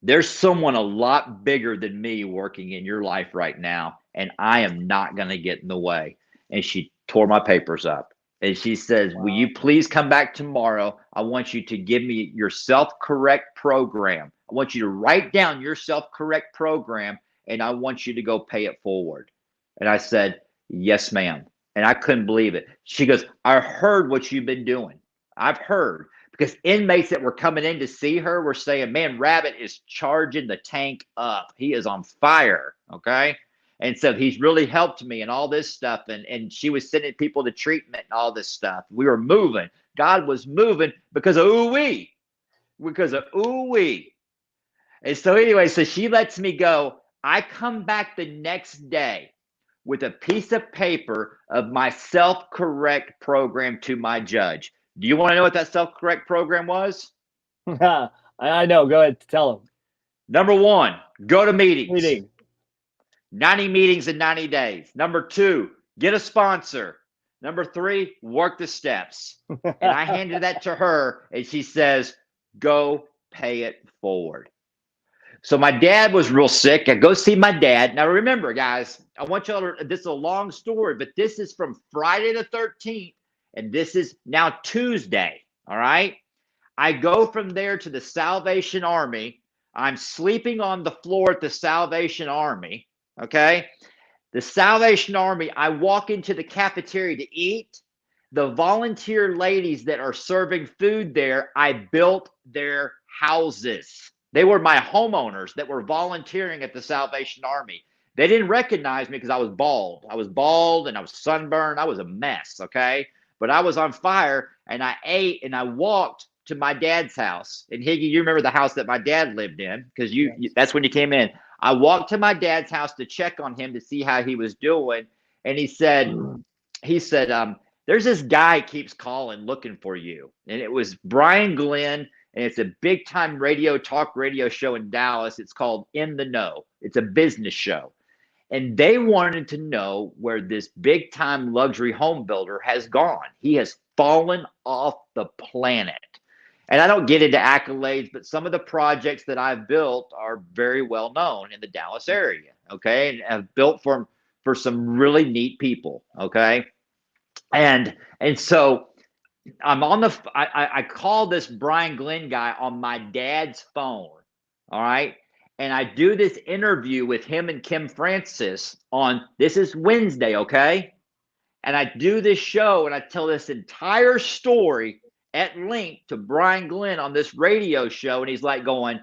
there's someone a lot bigger than me working in your life right now, and I am not going to get in the way. And she tore my papers up. And she says, will you please come back tomorrow? I want you to give me your self-correct program. I want you to write down your self-correct program, and I want you to go pay it forward. And I said, yes, ma'am. And I couldn't believe it. She goes, I heard what you've been doing. I've heard, because inmates that were coming in to see her were saying, man, Rabbit is charging the tank up. He is on fire. Okay. And so he's really helped me and all this stuff. And she was sending people to treatment and all this stuff. We were moving. God was moving because of ooh-wee. Because of ooh-wee. And so anyway, so she lets me go. I come back the next day with a piece of paper of my self-correct program to my judge. Do you want to know what that self-correct program was? I know. Go ahead. Tell him. Number 1, go to meetings. Meeting. 90 meetings in 90 days. Number 2, get a sponsor. Number 3, work the steps. And I handed that to her, and she says, go pay it forward. So my dad was real sick. I go see my dad. Now remember, guys, I want y'all to, this is a long story, but this is from Friday the 13th, and this is now Tuesday, all right? I go from there to the Salvation Army. I'm sleeping on the floor at the Salvation Army, okay? The Salvation Army, I walk into the cafeteria to eat. The volunteer ladies that are serving food there, I built their houses. They were my homeowners that were volunteering at the Salvation Army. They didn't recognize me because I was bald. I was bald and I was sunburned. I was a mess, okay? But I was on fire, and I ate and I walked to my dad's house. And Higgy, you remember the house that my dad lived in because that's when you came in. I walked to my dad's house to check on him to see how he was doing. And he said, there's this guy keeps calling looking for you. And it was Brian Glenn. And it's a big time talk radio show in Dallas. It's called In the Know. It's a business show. And they wanted to know where this big time luxury home builder has gone. He has fallen off the planet. And I don't get into accolades, but some of the projects that I've built are very well known in the Dallas area. Okay. And I've built for some really neat people. Okay. And so I'm on I call this Brian Glenn guy on my dad's phone. All right. And I do this interview with him and Kim Francis this is Wednesday. Okay. And I do this show and I tell this entire story at length to Brian Glenn on this radio show. And he's like going,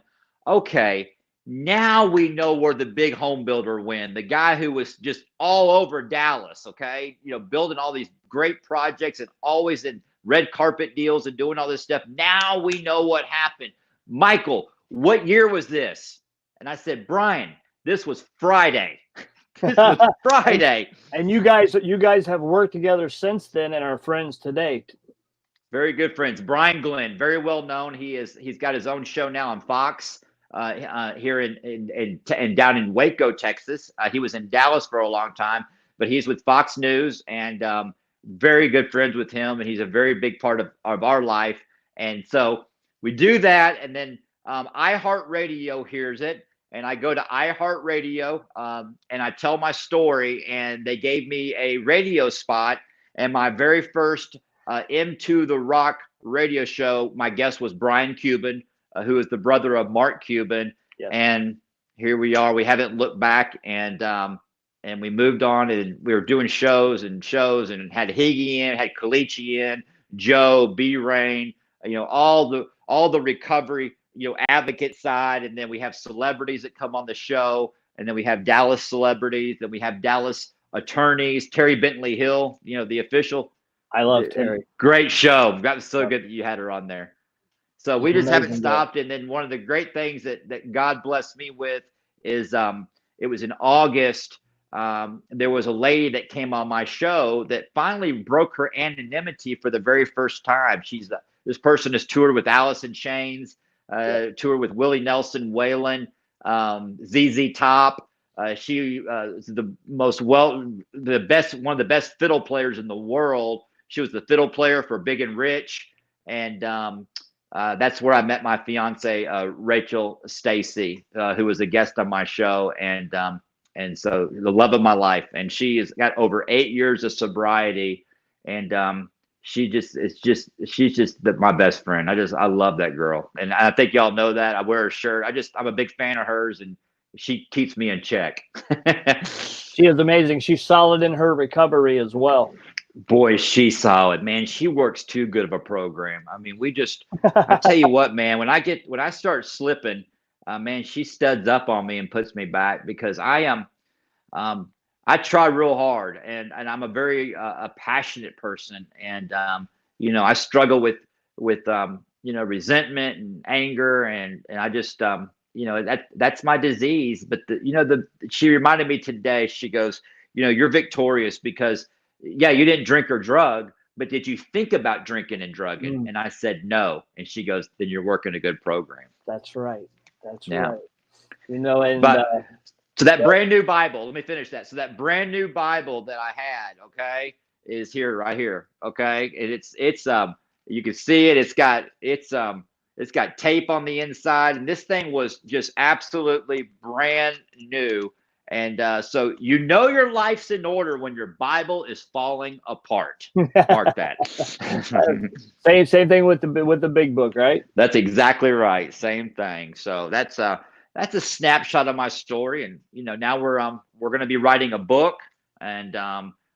okay, now we know where the big home builder went. The guy who was just all over Dallas. Okay. Building all these great projects and always in red carpet deals and doing all this stuff. Now we know what happened. Michael, what year was this? And I said, Brian, this was Friday. This was Friday. And you guys have worked together since then and are friends today. Very good friends. Brian Glenn, very well known. He's got his own show now on Fox here in down in Waco, Texas. He was in Dallas for a long time, but he's with Fox News and very good friends with him, and he's a very big part of our life. And so we do that, and then iHeartRadio hears it, and I go to iHeartRadio and I tell my story, and they gave me a radio spot. And my very first Into the Rock radio show, my guest was Brian Cuban, who is the brother of Mark Cuban. Yes. And here we are. We haven't looked back, and we moved on, and we were doing shows and had Higgy in, had Kalichi in, Joe, B-Rain, all the recovery, advocate side. And then we have celebrities that come on the show. And then we have Dallas celebrities. Then we have Dallas attorneys, Terry Bentley Hill, the official. I love Terry. Great show. That was so good that you had her on there. So we just haven't Amazing stopped. And then one of the great things that God blessed me with is it was in August. There was a lady that came on my show that finally broke her anonymity for the very first time. This person has toured with Alice in Chains, toured with Willie Nelson, Waylon, ZZ Top. She is one of the best fiddle players in the world. She was the fiddle player for Big and Rich, and that's where I met my fiance, Rachel Stacy, who was a guest on my show, and so the love of my life. And she has got over 8 years of sobriety, and she's just my best friend. I love that girl, and I think y'all know that. I wear her shirt. I'm a big fan of hers, and she keeps me in check. She is amazing. She's solid in her recovery as well. Boy, she's solid, man. She works too good of a program. I mean, I tell you what, man, when I start slipping, man, she studs up on me and puts me back because um, I try real hard and I'm a very a passionate person. And, I struggle with resentment and anger and I just, that's my disease. But she reminded me today, she goes, you're victorious because yeah, you didn't drink or drug, but did you think about drinking and drugging? Mm, And I said, no. And she goes, then you're working a good program. that's right. That's Yeah. right. And But so that yep. brand new Bible, let me finish that. So that brand new Bible that I had, okay, is here right here. Okay. And it's you can see it. It's got tape on the inside. And this thing was just absolutely brand new. And so your life's in order when your Bible is falling apart. Mark that. Same thing with the big book, right? That's exactly right. Same thing. So that's a snapshot of my story, and now we're going to be writing a book, and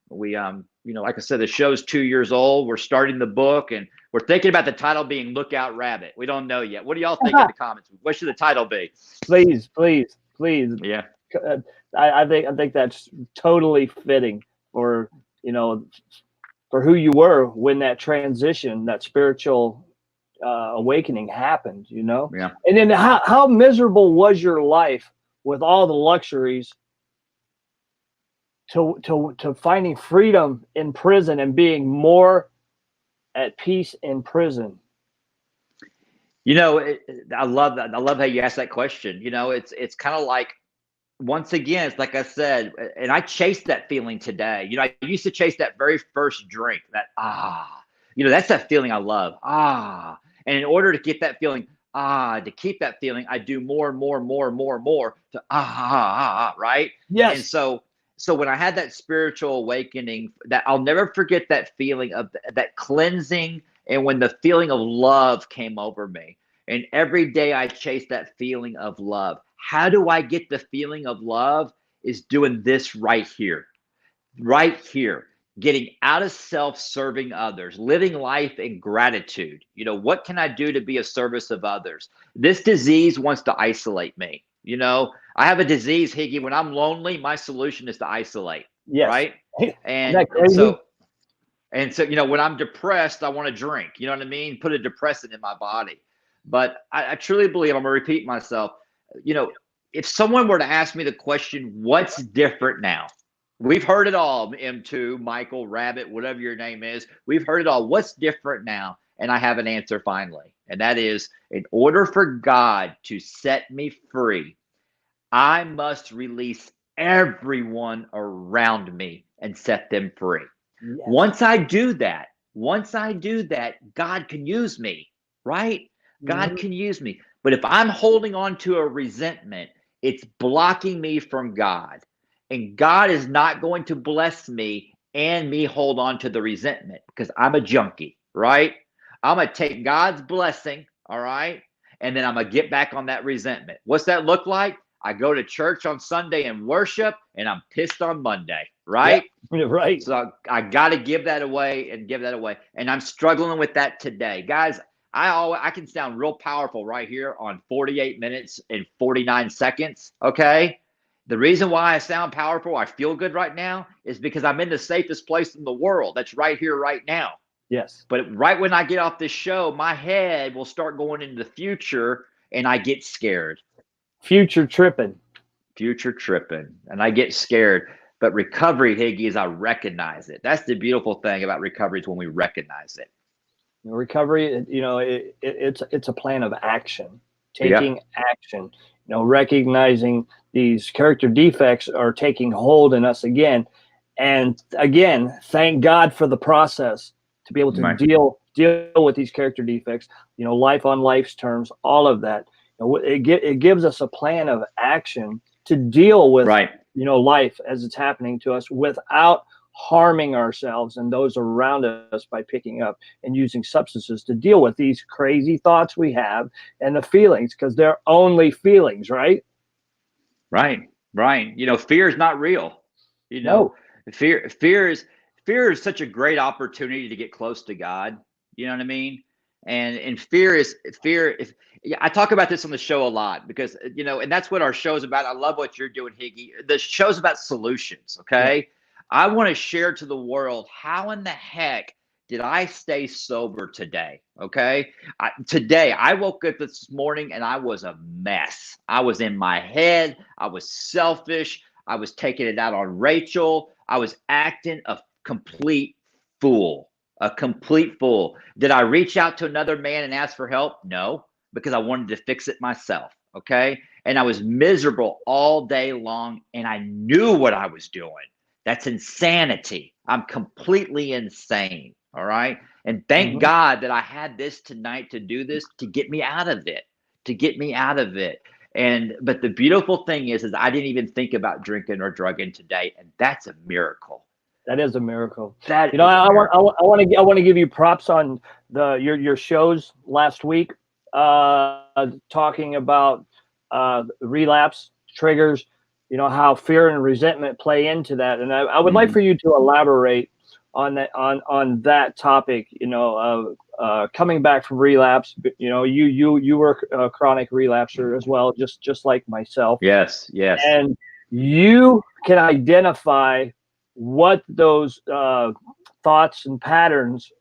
we like I said, the show's 2 years old. We're starting the book, and we're thinking about the title being "Lookout Rabbit." We don't know yet. What do y'all think in the comments? What should the title be? Please, please, please. Yeah. Uh, I think that's totally fitting for for who you were when that transition, that spiritual awakening happened. Yeah. And then how miserable was your life with all the luxuries to finding freedom in prison and being more at peace in prison? I love that. I love how you asked that question. It's kind of like, once again, it's like I said, and I chased that feeling today. I used to chase that very first drink, that's that feeling I love. And in order to get that feeling, to keep that feeling, I do more and more and more and more and more to right? Yes. And so when I had that spiritual awakening, that I'll never forget that feeling of that cleansing, and when the feeling of love came over me. And every day I chase that feeling of love. How do I get the feeling of love? Is doing this right here, getting out of self, serving others, living life in gratitude. What can I do to be a service of others? This disease wants to isolate me. I have a disease, Higgy. When I'm lonely, my solution is to isolate. Yes. Right. Isn't And, that and crazy? so, when I'm depressed, I want to drink. You know what I mean? Put a depressant in my body. But I truly believe, I'm going to repeat myself, if someone were to ask me the question, what's different now? We've heard it all, M2, Michael, Rabbit, whatever your name is. We've heard it all. What's different now? And I have an answer finally. And that is, in order for God to set me free, I must release everyone around me and set them free. Yes. Once I do that, God can use me, right? God can use me. But if I'm holding on to a resentment, it's blocking me from God. And God is not going to bless me and me hold on to the resentment because I'm a junkie, right? I'm going to take God's blessing, all right? And then I'm going to get back on that resentment. What's that look like? I go to church on Sunday and worship, and I'm pissed on Monday, right? Yeah, right. So I got to give that away. And I'm struggling with that today. Guys, I can sound real powerful right here on 48 minutes and 49 seconds, okay? The reason why I sound powerful, I feel good right now, is because I'm in the safest place in the world. That's right here, right now. Yes. But right when I get off this show, my head will start going into the future, and I get scared. Future tripping. And I get scared. But recovery, Higgy, is I recognize it. That's the beautiful thing about recovery, is when we recognize it. Recovery, it's a plan of action, taking action, recognizing these character defects are taking hold in us again. And again, thank God for the process to be able to deal with these character defects, life on life's terms, all of that. It gives us a plan of action to deal with, life as it's happening to us without harming ourselves and those around us by picking up and using substances to deal with these crazy thoughts we have and the feelings, because they're only feelings, right? Right. Fear is not real. No. Fear fear is such a great opportunity to get close to God. You know what I mean? And fear is fear. If yeah, I talk about this on the show a lot because and that's what our show's about. I love what you're doing, Higgy. The show's about solutions. Okay, yeah. I want to share to the world how in the heck did I stay sober today? Okay, today I woke up this morning and I was a mess. I was in my head. I was selfish. I was taking it out on Rachel. I was acting a complete fool. A complete fool. Did I reach out to another man and ask for help? No, because I wanted to fix it myself. Okay. And I was miserable all day long and I knew what I was doing. That's insanity. I'm completely insane. All right. And thank God that I had this tonight to do this, to get me out of it, but the beautiful thing is I didn't even think about drinking or drugging today. And that's a miracle. That is a miracle. I want to give you props on your shows last week, talking about relapse triggers. How fear and resentment play into that, and I would like for you to elaborate on that topic. Of coming back from relapse. You were a chronic relapser as well, just like myself. Yes. And you can identify what those thoughts and patterns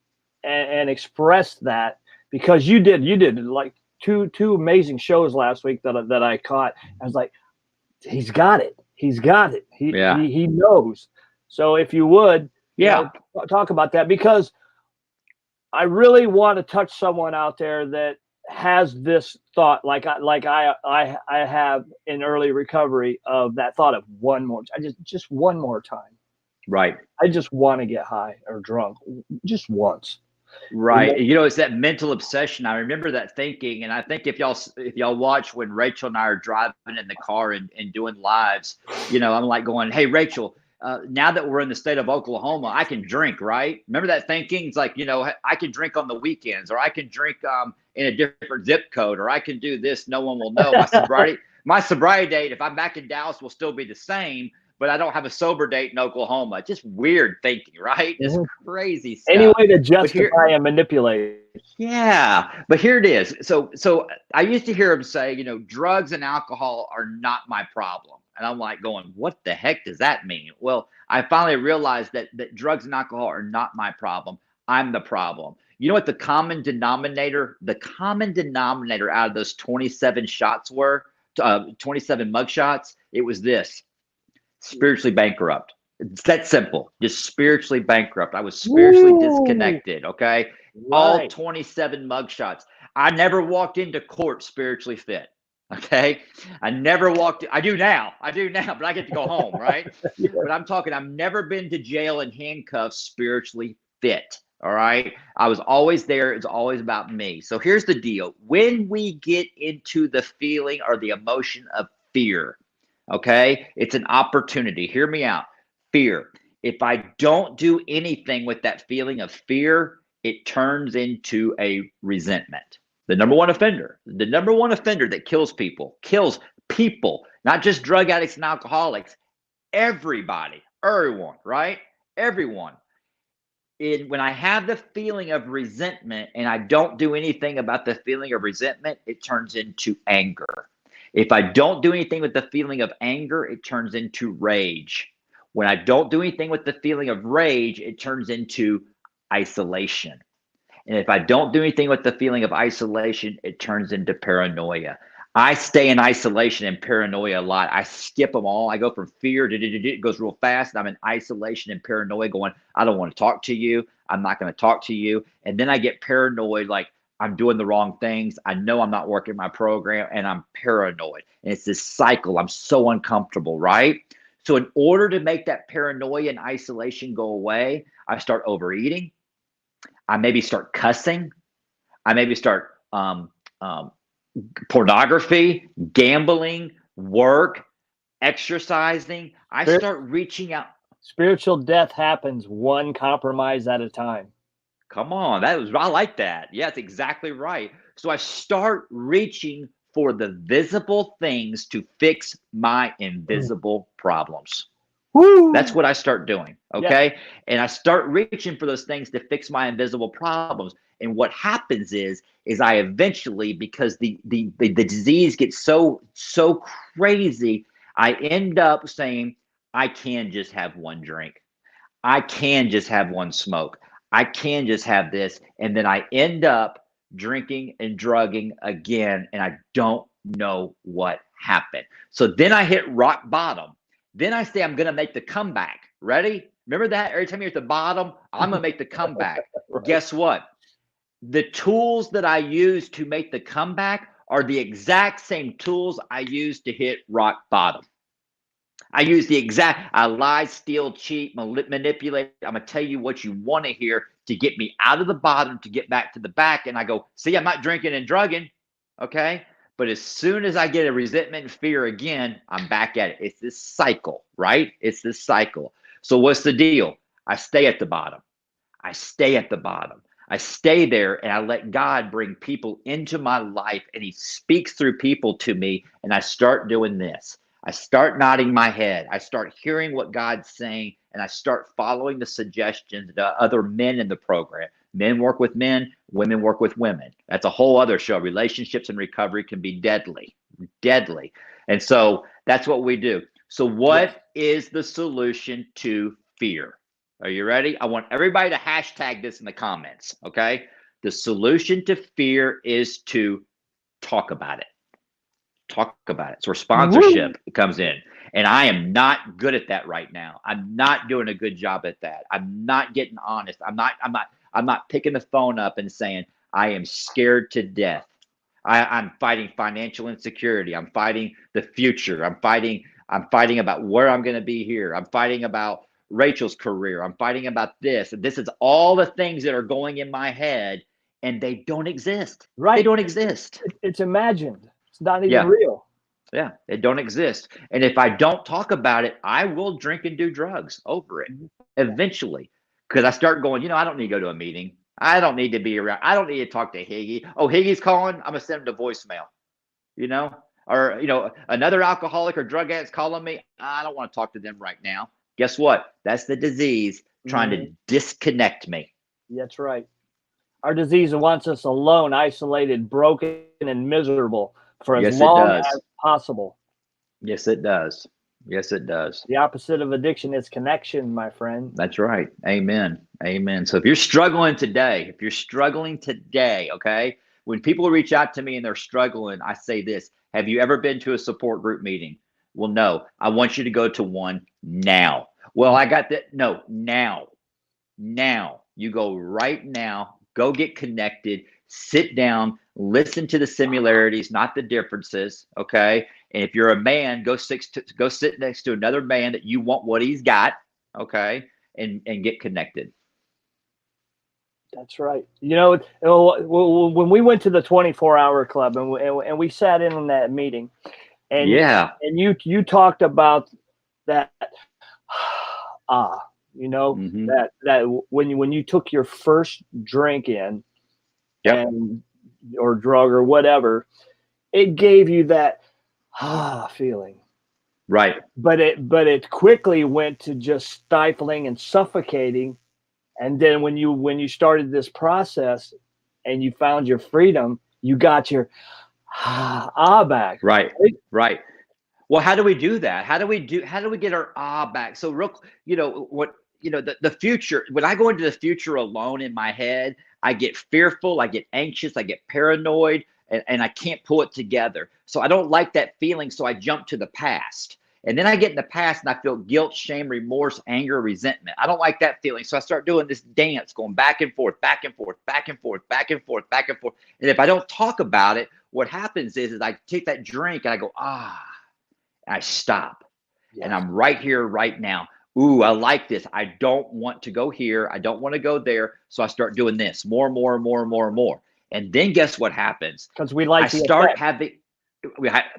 and express that, because you did like two amazing shows last week that I caught. I was like, he's got it. He knows. So if you would, talk about that, because I really want to touch someone out there that has this thought, like I have in early recovery, of that thought of one more, just one more time. Right. I just want to get high or drunk just once. Right. It's that mental obsession. I remember that thinking. And I think if y'all watch when Rachel and I are driving in the car and doing lives, I'm like going, hey, Rachel, now that we're in the state of Oklahoma, I can drink, right? Remember that thinking? It's like, I can drink on the weekends, or I can drink in a different zip code, or I can do this. No one will know. My sobriety date, if I'm back in Dallas, will still be the same, but I don't have a sober date in Oklahoma. Just weird thinking, right? Just crazy stuff. Any way to justify and manipulate. Yeah, but here it is. So I used to hear him say, drugs and alcohol are not my problem. And I'm like going, what the heck does that mean? Well, I finally realized that drugs and alcohol are not my problem. I'm the problem. You know what the common denominator out of those 27 shots were, 27 mug shots? It was this: spiritually bankrupt. It's that simple. Just spiritually bankrupt. I was spiritually disconnected. Okay. Right. All 27 mug shots. I never walked into court spiritually fit. Okay. I never walked. I do now, but I get to go home. Right. But I'm talking, I've never been to jail in handcuffs spiritually fit. All right. I was always there. It's always about me. So here's the deal. When we get into the feeling or the emotion of fear, okay, it's an opportunity. Hear me out. Fear. If I don't do anything with that feeling of fear, it turns into a resentment. The number one offender that kills people, not just drug addicts and alcoholics, everybody, everyone, right? Everyone. When I have the feeling of resentment and I don't do anything about the feeling of resentment, it turns into anger. If I don't do anything with the feeling of anger, it turns into rage. When I don't do anything with the feeling of rage, it turns into isolation. And if I don't do anything with the feeling of isolation, it turns into paranoia. I stay in isolation and paranoia a lot. I skip them all. I go from fear to it goes real fast. And I'm in isolation and paranoia going, I don't want to talk to you. I'm not going to talk to you. And then I get paranoid, like I'm doing the wrong things. I know I'm not working my program and I'm paranoid. And it's this cycle. I'm so uncomfortable, right? So in order to make that paranoia and isolation go away, I start overeating. I maybe start cussing. I maybe start pornography, gambling, work, exercising. I start reaching out. Spiritual death happens one compromise at a time. Come on, I like that. Yeah, that's exactly right. So I start reaching for the visible things to fix my invisible problems. Woo! That's what I start doing. Okay. And I start reaching for those things to fix my invisible problems. And what happens is I eventually, because the disease gets so crazy, I end up saying, I can just have one drink. I can just have one smoke. I can just have this. And then I end up drinking and drugging again. And I don't know what happened. So then I hit rock bottom. Then I say, I'm going to make the comeback. Ready? Remember that? Every time you're at the bottom, I'm going to make the comeback. Right. Guess what? The tools that I use to make the comeback are the exact same tools I use to hit rock bottom. I use I lie, steal, cheat, manipulate. I'm going to tell you what you want to hear to get me out of the bottom, to get back to the back. And I go, see, I'm not drinking and drugging. Okay. But as soon as I get a resentment and fear again, I'm back at it. It's this cycle, right? It's this cycle. So what's the deal? I stay at the bottom. I stay at the bottom. I stay there, and I let God bring people into my life, and he speaks through people to me, and I start doing this. I start nodding my head. I start hearing what God's saying, and I start following the suggestions of other men in the program. Men work with men, women work with women. That's a whole other show. Relationships and recovery can be deadly, deadly. And so that's what we do. So what is the solution to fear? Are you ready? I want everybody to hashtag this in the comments, okay? The solution to fear is to talk about it. Talk about it. It's where sponsorship comes in. And I am not good at that right now. I'm not doing a good job at that. I'm not getting honest. I'm not picking the phone up and saying, I am scared to death. I'm fighting financial insecurity. I'm fighting the future. I'm fighting about where I'm going to be here. I'm fighting about Rachel's career. I'm fighting about this. And this is all the things that are going in my head, and they don't exist. Right. They don't exist. It's imagined. It's not even real. Yeah, they don't exist. And if I don't talk about it, I will drink and do drugs over it eventually. Because I start going, I don't need to go to a meeting. I don't need to be around. I don't need to talk to Higgy. Oh, Higgy's calling. I'm going to send him to voicemail, Or, another alcoholic or drug addict's calling me. I don't want to talk to them right now. Guess what? That's the disease trying to disconnect me. That's right. Our disease wants us alone, isolated, broken, and miserable for as long as possible. Yes, it does. Yes, it does. The opposite of addiction is connection, my friend. That's right. Amen. Amen. So if you're struggling today, okay, when people reach out to me and they're struggling, I say this: have you ever been to a support group meeting? Well, no. I want you to go to one now. Well, I got that. No, now. Now. You go right now. Go get connected. Sit down. Listen to the similarities, not the differences. Okay. And if you're a man, go sit next to another man that you want what he's got. Okay. And get connected. That's right. When we went to the 24-hour club and we sat in on that meeting, and you talked about that, that when you took your first drink in, or drug or whatever, it gave you that feeling. Right. But it quickly went to just stifling and suffocating. And then when you started this process and you found your freedom, you got your back. Right. Right. Well, how do we do that? How do we get our back? So the future, when I go into the future alone in my head, I get fearful, I get anxious, I get paranoid, and I can't pull it together. So I don't like that feeling. So I jump to the past. And then I get in the past and I feel guilt, shame, remorse, anger, resentment. I don't like that feeling. So I start doing this dance, going back and forth, back and forth, back and forth, back and forth, back and forth. And if I don't talk about it, what happens is I take that drink and I go, I stop. Yes. And I'm right here, right now. Ooh, I like this. I don't want to go here. I don't want to go there. So I start doing this more. And then guess what happens? Because I start having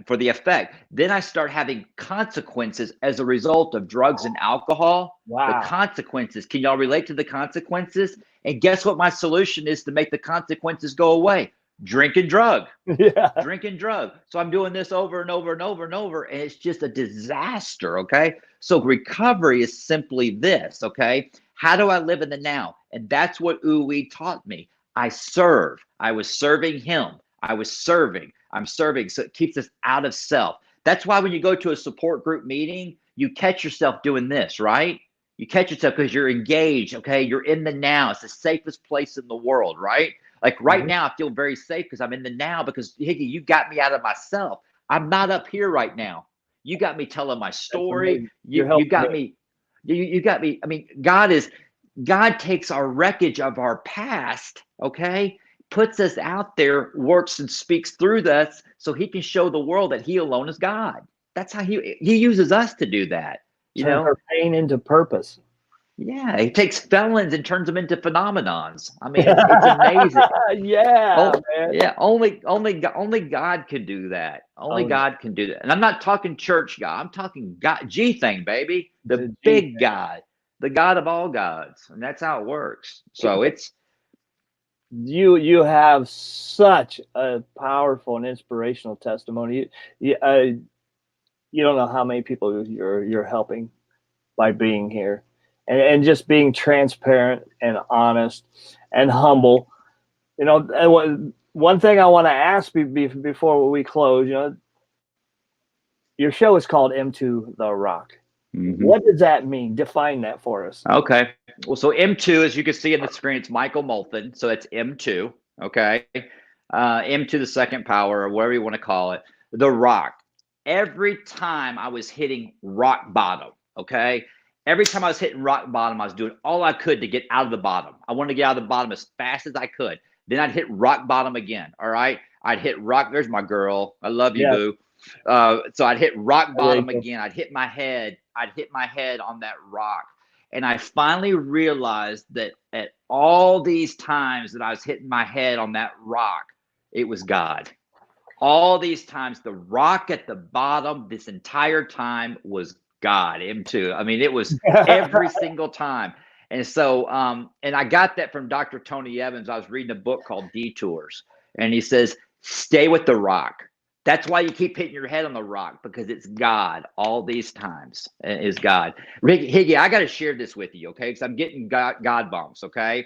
for the effect. Then I start having consequences as a result of drugs and alcohol. Wow. The consequences. Can y'all relate to the consequences? And guess what my solution is to make the consequences go away? drink and drug. Yeah. Drink and drug. So I'm doing this over and over and over and over, and it's just a disaster. Okay. So recovery is simply this. Okay. How do I live in the now? And that's what Uwe taught me. I serve. I was serving him. I was serving. I'm serving. So it keeps us out of self. That's why when you go to a support group meeting, you catch yourself doing this, right? You catch yourself because you're engaged. Okay. You're in the now. It's the safest place in the world, right? Like right now, I feel very safe because I'm in the now because Higgy, you got me out of myself. I'm not up here right now. You got me telling my story. You got me. You got me. I mean, God takes our wreckage of our past, okay, puts us out there, works and speaks through us so he can show the world that he alone is God. That's how he uses us to do that. Turn her pain into purpose. Yeah, he takes felons and turns them into phenomenons. I mean, it's amazing. Yeah, man. Yeah. Only God can do that. Only God can do that. And I'm not talking church God. I'm talking God, G thing, baby. The big God, the God of all gods, and that's how it works. So it's you have such a powerful and inspirational testimony. You don't know how many people you're helping by being here. And just being transparent and honest and humble. You know, one thing I want to ask before we close, you know, your show is called M2 The Rock. Mm-hmm. What does that mean? Define that for us. Okay. Well, so M2, as you can see in the screen, it's Michael Molthan. So it's M2. Okay. M2 the second power, or whatever you want to call it. The Rock. Every time I was hitting rock bottom, okay? Every time I was hitting rock bottom, I was doing all I could to get out of the bottom. I wanted to get out of the bottom as fast as I could. Then I'd hit rock bottom again. All right. I'd hit rock. There's my girl. I love you, boo. So I'd hit rock bottom again. I'd hit my head on that rock. And I finally realized that at all these times that I was hitting my head on that rock, it was God. All these times, the rock at the bottom this entire time was God, M2. I mean, it was every single time. And so, and I got that from Dr. Tony Evans. I was reading a book called Detours, and he says, stay with the rock. That's why you keep hitting your head on the rock, because it's God all these times is God. Higgy, I got to share this with you, okay? Because I'm getting God bumps, okay?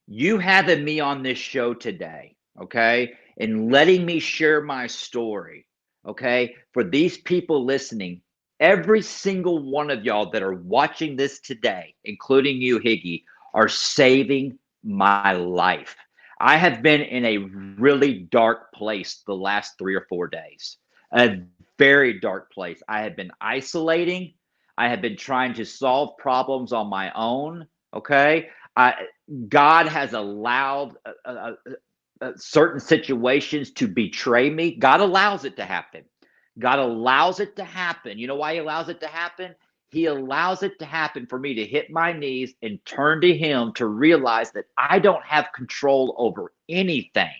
You having me on this show today, okay, and letting me share my story, okay, for these people listening, every single one of y'all that are watching this today, including you, Higgy, are saving my life. I have been in a really dark place the last 3 or 4 days, a very dark place. I have been isolating. I have been trying to solve problems on my own, okay? God has allowed certain situations to betray me. God allows it to happen. God allows it to happen. You know why he allows it to happen? He allows it to happen for me to hit my knees and turn to him to realize that I don't have control over anything.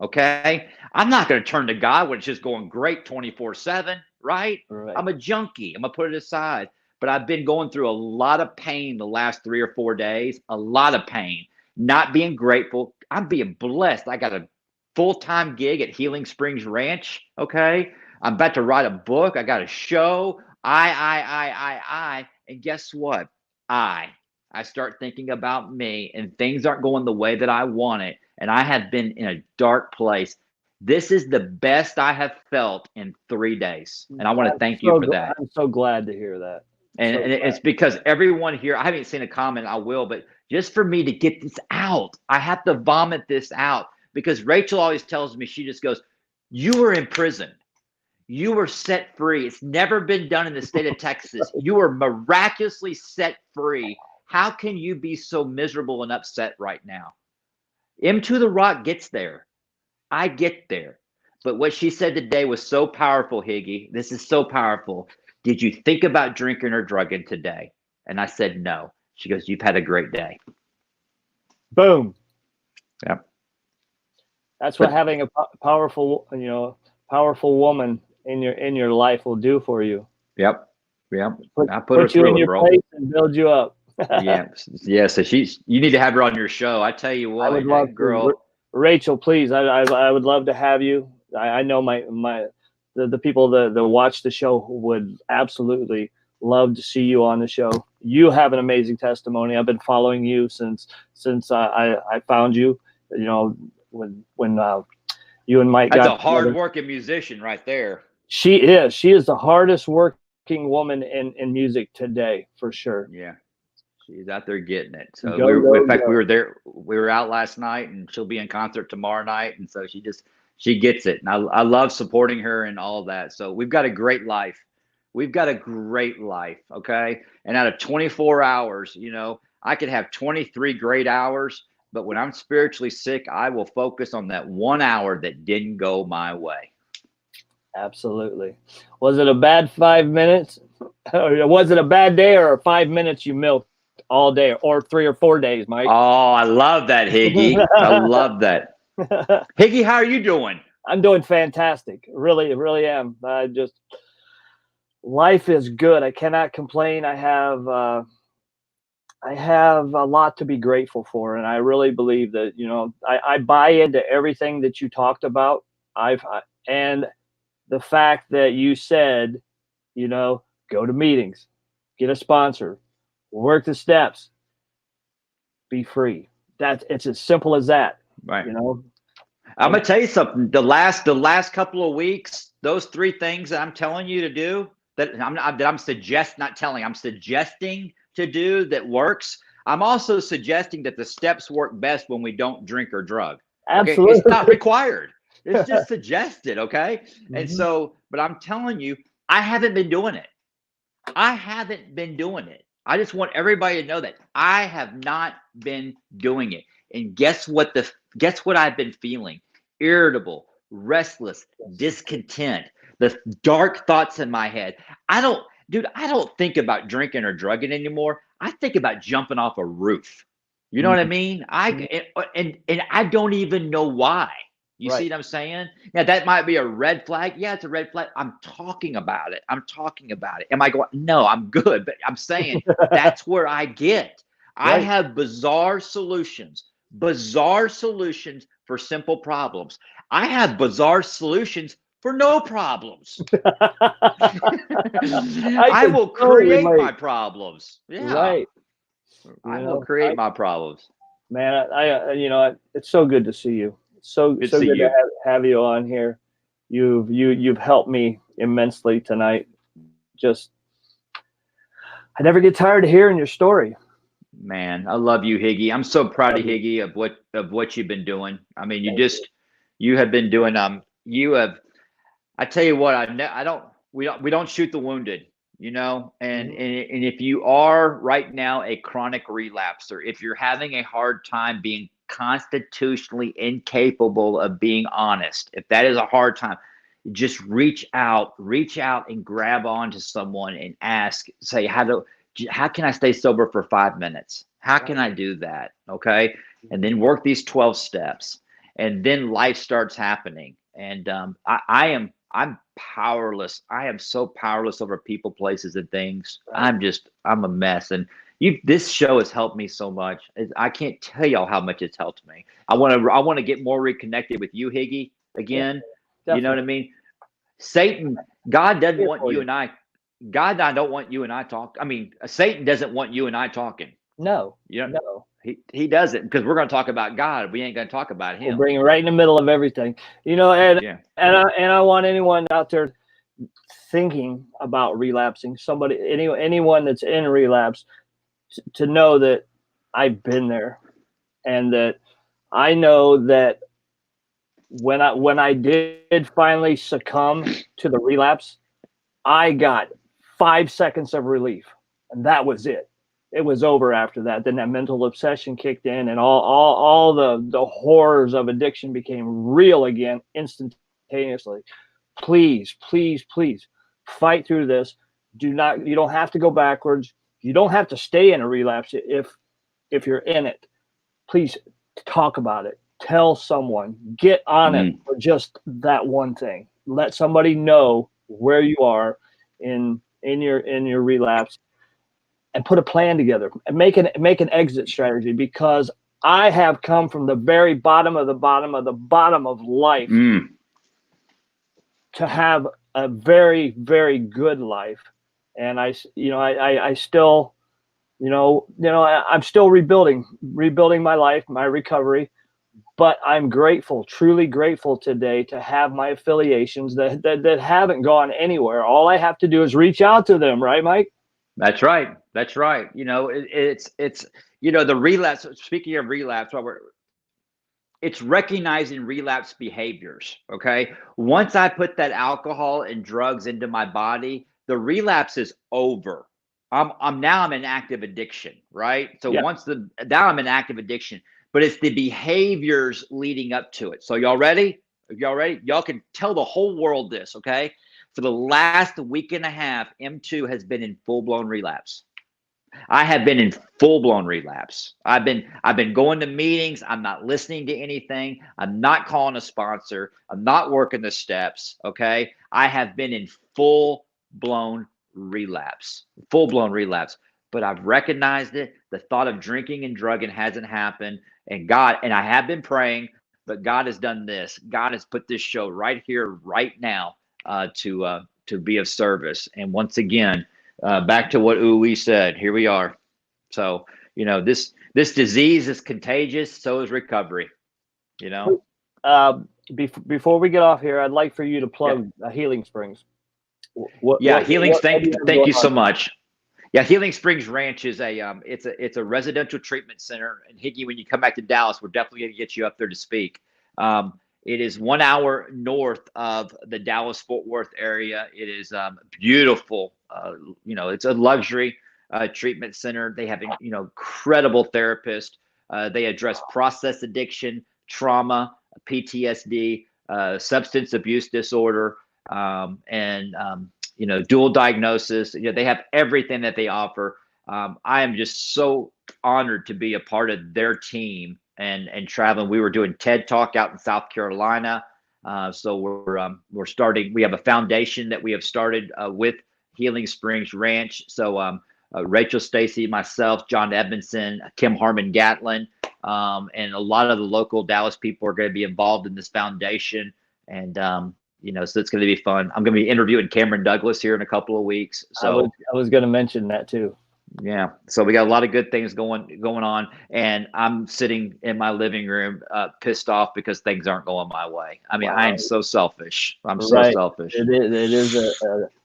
Okay? I'm not going to turn to God when it's just going great 24/7, right? I'm a junkie. I'm going to put it aside. But I've been going through a lot of pain the last 3 or 4 days, a lot of pain, not being grateful. I'm being blessed. I got a full-time gig at Healing Springs Ranch, okay? I'm about to write a book. I got a show. I. And guess what? I start thinking about me, and things aren't going the way that I want it. And I have been in a dark place. This is the best I have felt in 3 days. And I want to thank you for that. I'm so glad to hear that. And it's because everyone here, I haven't seen a comment, I will, but just for me to get this out, I have to vomit this out, because Rachel always tells me, she just goes, you were in prison. You were set free. It's never been done in the state of Texas. You were miraculously set free. How can you be so miserable and upset right now? M2 The Rock gets there. I get there. But what she said today was so powerful, Higgy. This is so powerful. Did you think about drinking or drugging today? And I said, no. She goes, you've had a great day. Boom. Yep. That's what having a powerful woman in your life will do for you. Yep. Yep. I put you in your place and build you up. Yeah. So you need to have her on your show. I tell you what, I would love girl. Rachel, please, I would love to have you. I know the people that watch the show would absolutely love to see you on the show. You have an amazing testimony. I've been following you since I found you. You know, when you and Mike That's got a hard together. working musician right there. She is the hardest working woman in music today, for sure. Yeah. She's out there getting it. So Go, in go, fact, we go. were there. We were out last night, and she'll be in concert tomorrow night. And so she gets it. And I love supporting her and all of that. So we've got a great life. We've got a great life. Okay. And out of 24 hours, I could have 23 great hours, but when I'm spiritually sick, I will focus on that 1 hour that didn't go my way. Absolutely. Was it a bad 5 minutes? Or was it a bad day or 5 minutes you milked all day, or 3 or 4 days, Mike? Oh, I love that, Higgy. I love that. Higgy, how are you doing? I'm doing fantastic. Really, really am. Life is good. I cannot complain. I have a lot to be grateful for, and I really believe that I buy into everything that you talked about. And the fact that you said, go to meetings, get a sponsor, work the steps, be free. It's as simple as that. Right. I'm gonna tell you something. The last couple of weeks, those 3 things that I'm telling you to do, I'm suggesting to do that works. I'm also suggesting that the steps work best when we don't drink or drug. Okay? Absolutely. It's not required. It's just suggested. Okay. Mm-hmm. And so, but I'm telling you, I haven't been doing it. I just want everybody to know that I have not been doing it. And guess what I've been feeling? Irritable, restless, discontent, the dark thoughts in my head. I don't think about drinking or drugging anymore. I think about jumping off a roof. You know what I mean? And I don't even know why. You see what I'm saying? Now, that might be a red flag. Yeah, it's a red flag. I'm talking about it. Am I going, no, I'm good. But I'm saying that's where I get. I have bizarre solutions for simple problems. I have bizarre solutions for no problems. I will create my problems. Yeah. Right. I will create my problems. Man, it's so good to see you. So good to have you on here. You've helped me immensely tonight. I never get tired of hearing your story. Man, I love you, Higgy. I'm so proud of Higgy of what you've been doing. I mean, you have been doing I tell you what, we don't shoot the wounded, and if you are right now a chronic relapser, if you're having a hard time being constitutionally incapable of being honest, if that is a hard time, just reach out and grab onto someone and say, how can I stay sober for 5 minutes? How can I do that? Okay. And then work these 12 steps, and then life starts happening. And I'm powerless. I am so powerless over people, places, and things. Right. I'm a mess. And this show has helped me so much. I can't tell y'all how much it's helped me. I want to get more reconnected with you, Higgy, again. Yeah, you know what I mean? God doesn't want you and I. God, I don't want you and I talk. I mean, Satan doesn't want you and I talking. No. No. He doesn't, because we're going to talk about God. We ain't going to talk about him. We'll bring it right in the middle of everything. And I want anyone out there thinking about relapsing, anyone that's in relapse, to know that I've been there, and that I know that when I did finally succumb to the relapse, I got 5 seconds of relief, and that was it. It was over after that. Then that mental obsession kicked in, and all the horrors of addiction became real again instantaneously. Please, please, please fight through this. You don't have to go backwards. You don't have to stay in a relapse if you're in it. Please talk about it. Tell someone. Get on it for just that one thing. Let somebody know where you are in your relapse, and put a plan together and make an exit strategy, because I have come from the very bottom of the bottom of the bottom of life to have a very, very good life. And I still, I'm still rebuilding my life, my recovery. But I'm grateful, truly grateful today to have my affiliations that haven't gone anywhere. All I have to do is reach out to them, right, Mike? That's right. That's right. It's the relapse. Speaking of relapse, Robert, it's recognizing relapse behaviors. Okay. Once I put that alcohol and drugs into my body, the relapse is over. I'm in active addiction, right? So Yeah. now I'm in active addiction, but it's the behaviors leading up to it. So y'all ready? Y'all ready? Y'all can tell the whole world this, okay? For the last week and a half, M2 has been in full-blown relapse. I have been in full-blown relapse. I've been going to meetings. I'm not listening to anything. I'm not calling a sponsor. I'm not working the steps. Okay. I have been in full-blown relapse. Full-blown relapse. But I've recognized it. The thought of drinking and drugging hasn't happened. And I have been praying, but God has done this. God has put this show right here, right now, to be of service. And once again, back to what Uwe said, here we are. So, this disease is contagious. So is recovery, Before we get off here, I'd like for you to plug Healing Springs. Healing. Thank you so much. Yeah, Healing Springs Ranch is it's a residential treatment center. And Higgy, when you come back to Dallas, we're definitely going to get you up there to speak. It is 1 hour north of the Dallas-Fort Worth area. It is beautiful. It's a luxury treatment center. They have incredible therapists. They address process addiction, trauma, PTSD, substance abuse disorder, and dual diagnosis. They have everything that they offer. I am just so honored to be a part of their team and traveling. We were doing TED Talk out in South Carolina. So we're starting. We have a foundation that we have started with Healing Springs Ranch. So Rachel Stacy, myself, John Edmondson, Kim Harmon Gatlin, and a lot of the local Dallas people are going to be involved in this foundation. And so it's going to be fun. I'm going to be interviewing Cameron Douglas here in a couple of weeks. So I was going to mention that too. Yeah. So we got a lot of good things going on, and I'm sitting in my living room pissed off because things aren't going my way. I mean, I am so selfish. I'm so selfish. It is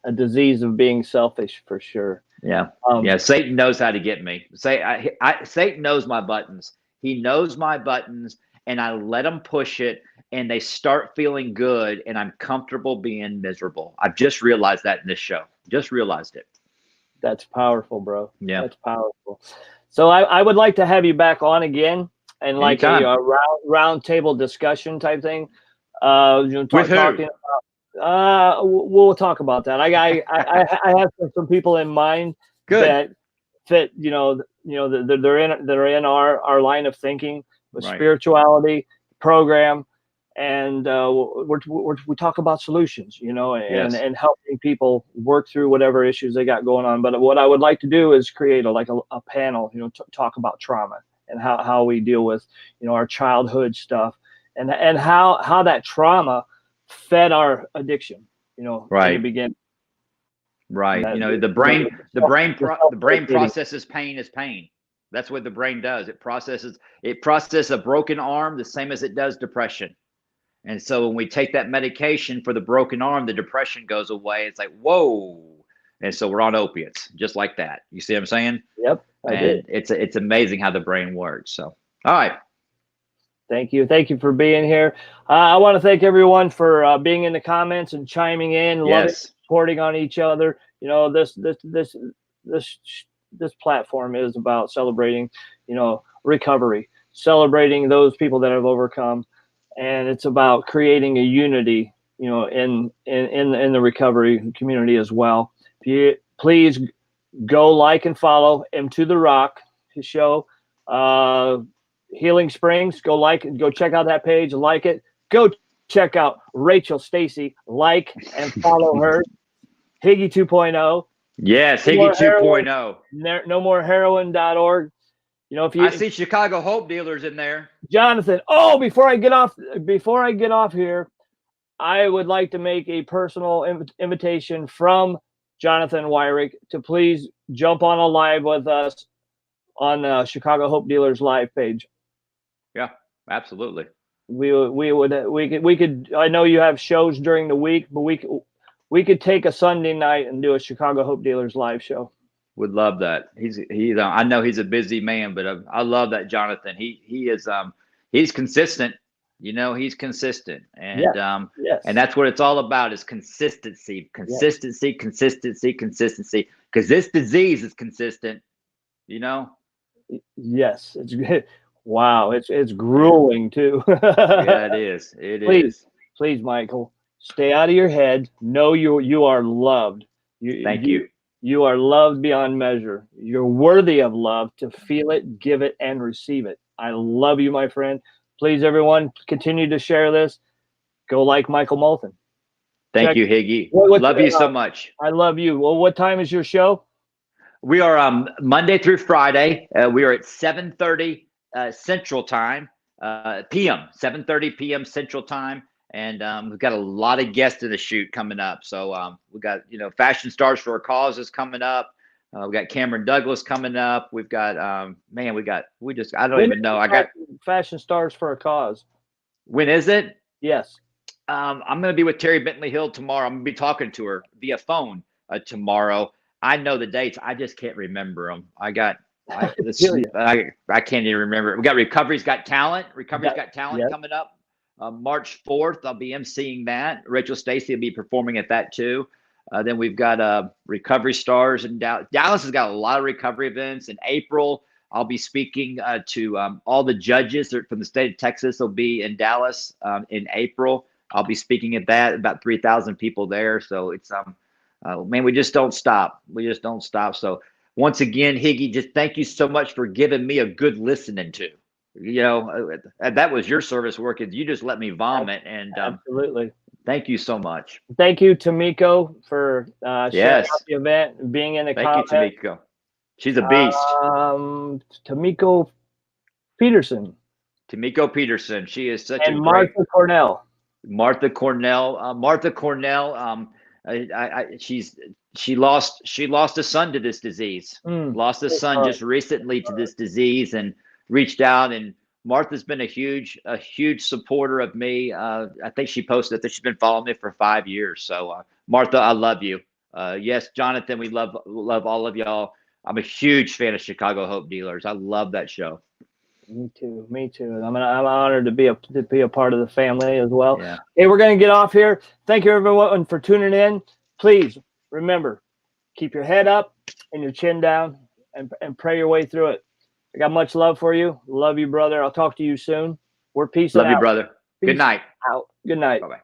a disease of being selfish for sure. Yeah. Satan knows how to get me. Satan knows my buttons. He knows my buttons, and I let him push it, and they start feeling good, and I'm comfortable being miserable. I've just realized that in this show. Just realized it. That's powerful, bro. Yeah. That's powerful. So I would like to have you back on again and like a round table discussion type thing. With who? Talking about, we'll talk about that. I have some people in mind that fit, that are in our line of thinking with spirituality program. And we talk about solutions, and helping people work through whatever issues they got going on. But what I would like to do is create a panel, talk about trauma and how we deal with, our childhood stuff and how that trauma fed our addiction, in the beginning. Right. The brain processes pain as pain. That's what the brain does. It processes a broken arm the same as it does depression. And so when we take that medication for the broken arm, the depression goes away. It's like, whoa. And so we're on opiates, just like that. You see what I'm saying? Yep. I did. It's amazing how the brain works. So, all right. Thank you. Thank you for being here. I want to thank everyone for being in the comments and chiming in, loving, supporting on each other. This platform is about celebrating, recovery, celebrating those people that have overcome. And it's about creating a unity, in the recovery community as well. Please go like and follow M2 The Rock, his show, Healing Springs. Go check out that page, like it. Go check out Rachel Stacy, like and follow her. Higgy 2.0. Yes, Higgy 2.0. No more heroin.org. You know, if I you, see Chicago Hope Dealers in there. Jonathan. Oh, before I get off here, I would like to make a personal invitation from Jonathan Wyrick to please jump on a live with us on Chicago Hope Dealers live page. Yeah, absolutely. We could. I know you have shows during the week, but we could take a Sunday night and do a Chicago Hope Dealers live show. Would love that. He's I know he's a busy man, but I love that Jonathan. He is he's consistent. You know, he's consistent, and Yes. and that's what it's all about is consistency, consistency, consistency, consistency. Because this disease is consistent. You know. Yes, it's good. Wow, it's grueling too. Yeah, it is. It is. Please, Michael, stay out of your head. Know you are loved. Thank you. You are loved beyond measure. You're worthy of love to feel it, give it, and receive it. I love you, my friend. Please, everyone, continue to share this. Go like Michael Molthan. Thank you, Higgy. Love you so much. I love you. Well, what time is your show? We are Monday through Friday. We are at 7:30 Central Time, PM, 7:30 p.m. Central Time. And we've got a lot of guests in the shoot coming up. So we got, Fashion Stars for a Cause is coming up. We got Cameron Douglas coming up. We've got, I don't even know. I got Fashion Stars for a Cause. When is it? Yes. I'm going to be with Terry Bentley Hill tomorrow. I'm going to be talking to her via phone tomorrow. I know the dates. I just can't remember them. I can't even remember. We got Recovery's Got Talent. Coming up. March 4th, I'll be emceeing that. Rachel Stacey will be performing at that too. Then we've got Recovery Stars in Dallas. Dallas has got a lot of recovery events. In April, I'll be speaking to all the judges from the state of Texas. Will be in Dallas in April. I'll be speaking at that. About 3,000 people there. So it's man, we just don't stop. We just don't stop. So once again, Higgy, just thank you so much for giving me a good listening to. That was your service work. You just let me vomit, and absolutely. Thank you so much. Thank you, Tamiko, for sharing out the event, being in the comment. Thank you, Tamiko. She's a beast. Tamiko Peterson. She is such and Martha Cornell. Martha Cornell. She lost a son to this disease. Lost a son just recently to this disease, and reached out. And Martha's been a huge supporter of me. I think she posted that she's been following me for 5 years. So Martha, I love you. Yes, Jonathan, we love all of y'all. I'm a huge fan of Chicago Hope Dealers. I love that show. Me too. I'm honored to be a part of the family as well. Yeah. Hey, we're going to get off here. Thank you, everyone, for tuning in. Please remember, keep your head up and your chin down, and pray your way through it. I got much love for you. Love you, brother. I'll talk to you soon. We're peace out. Love you, brother. Peace Good night. out. Good night. Bye-bye.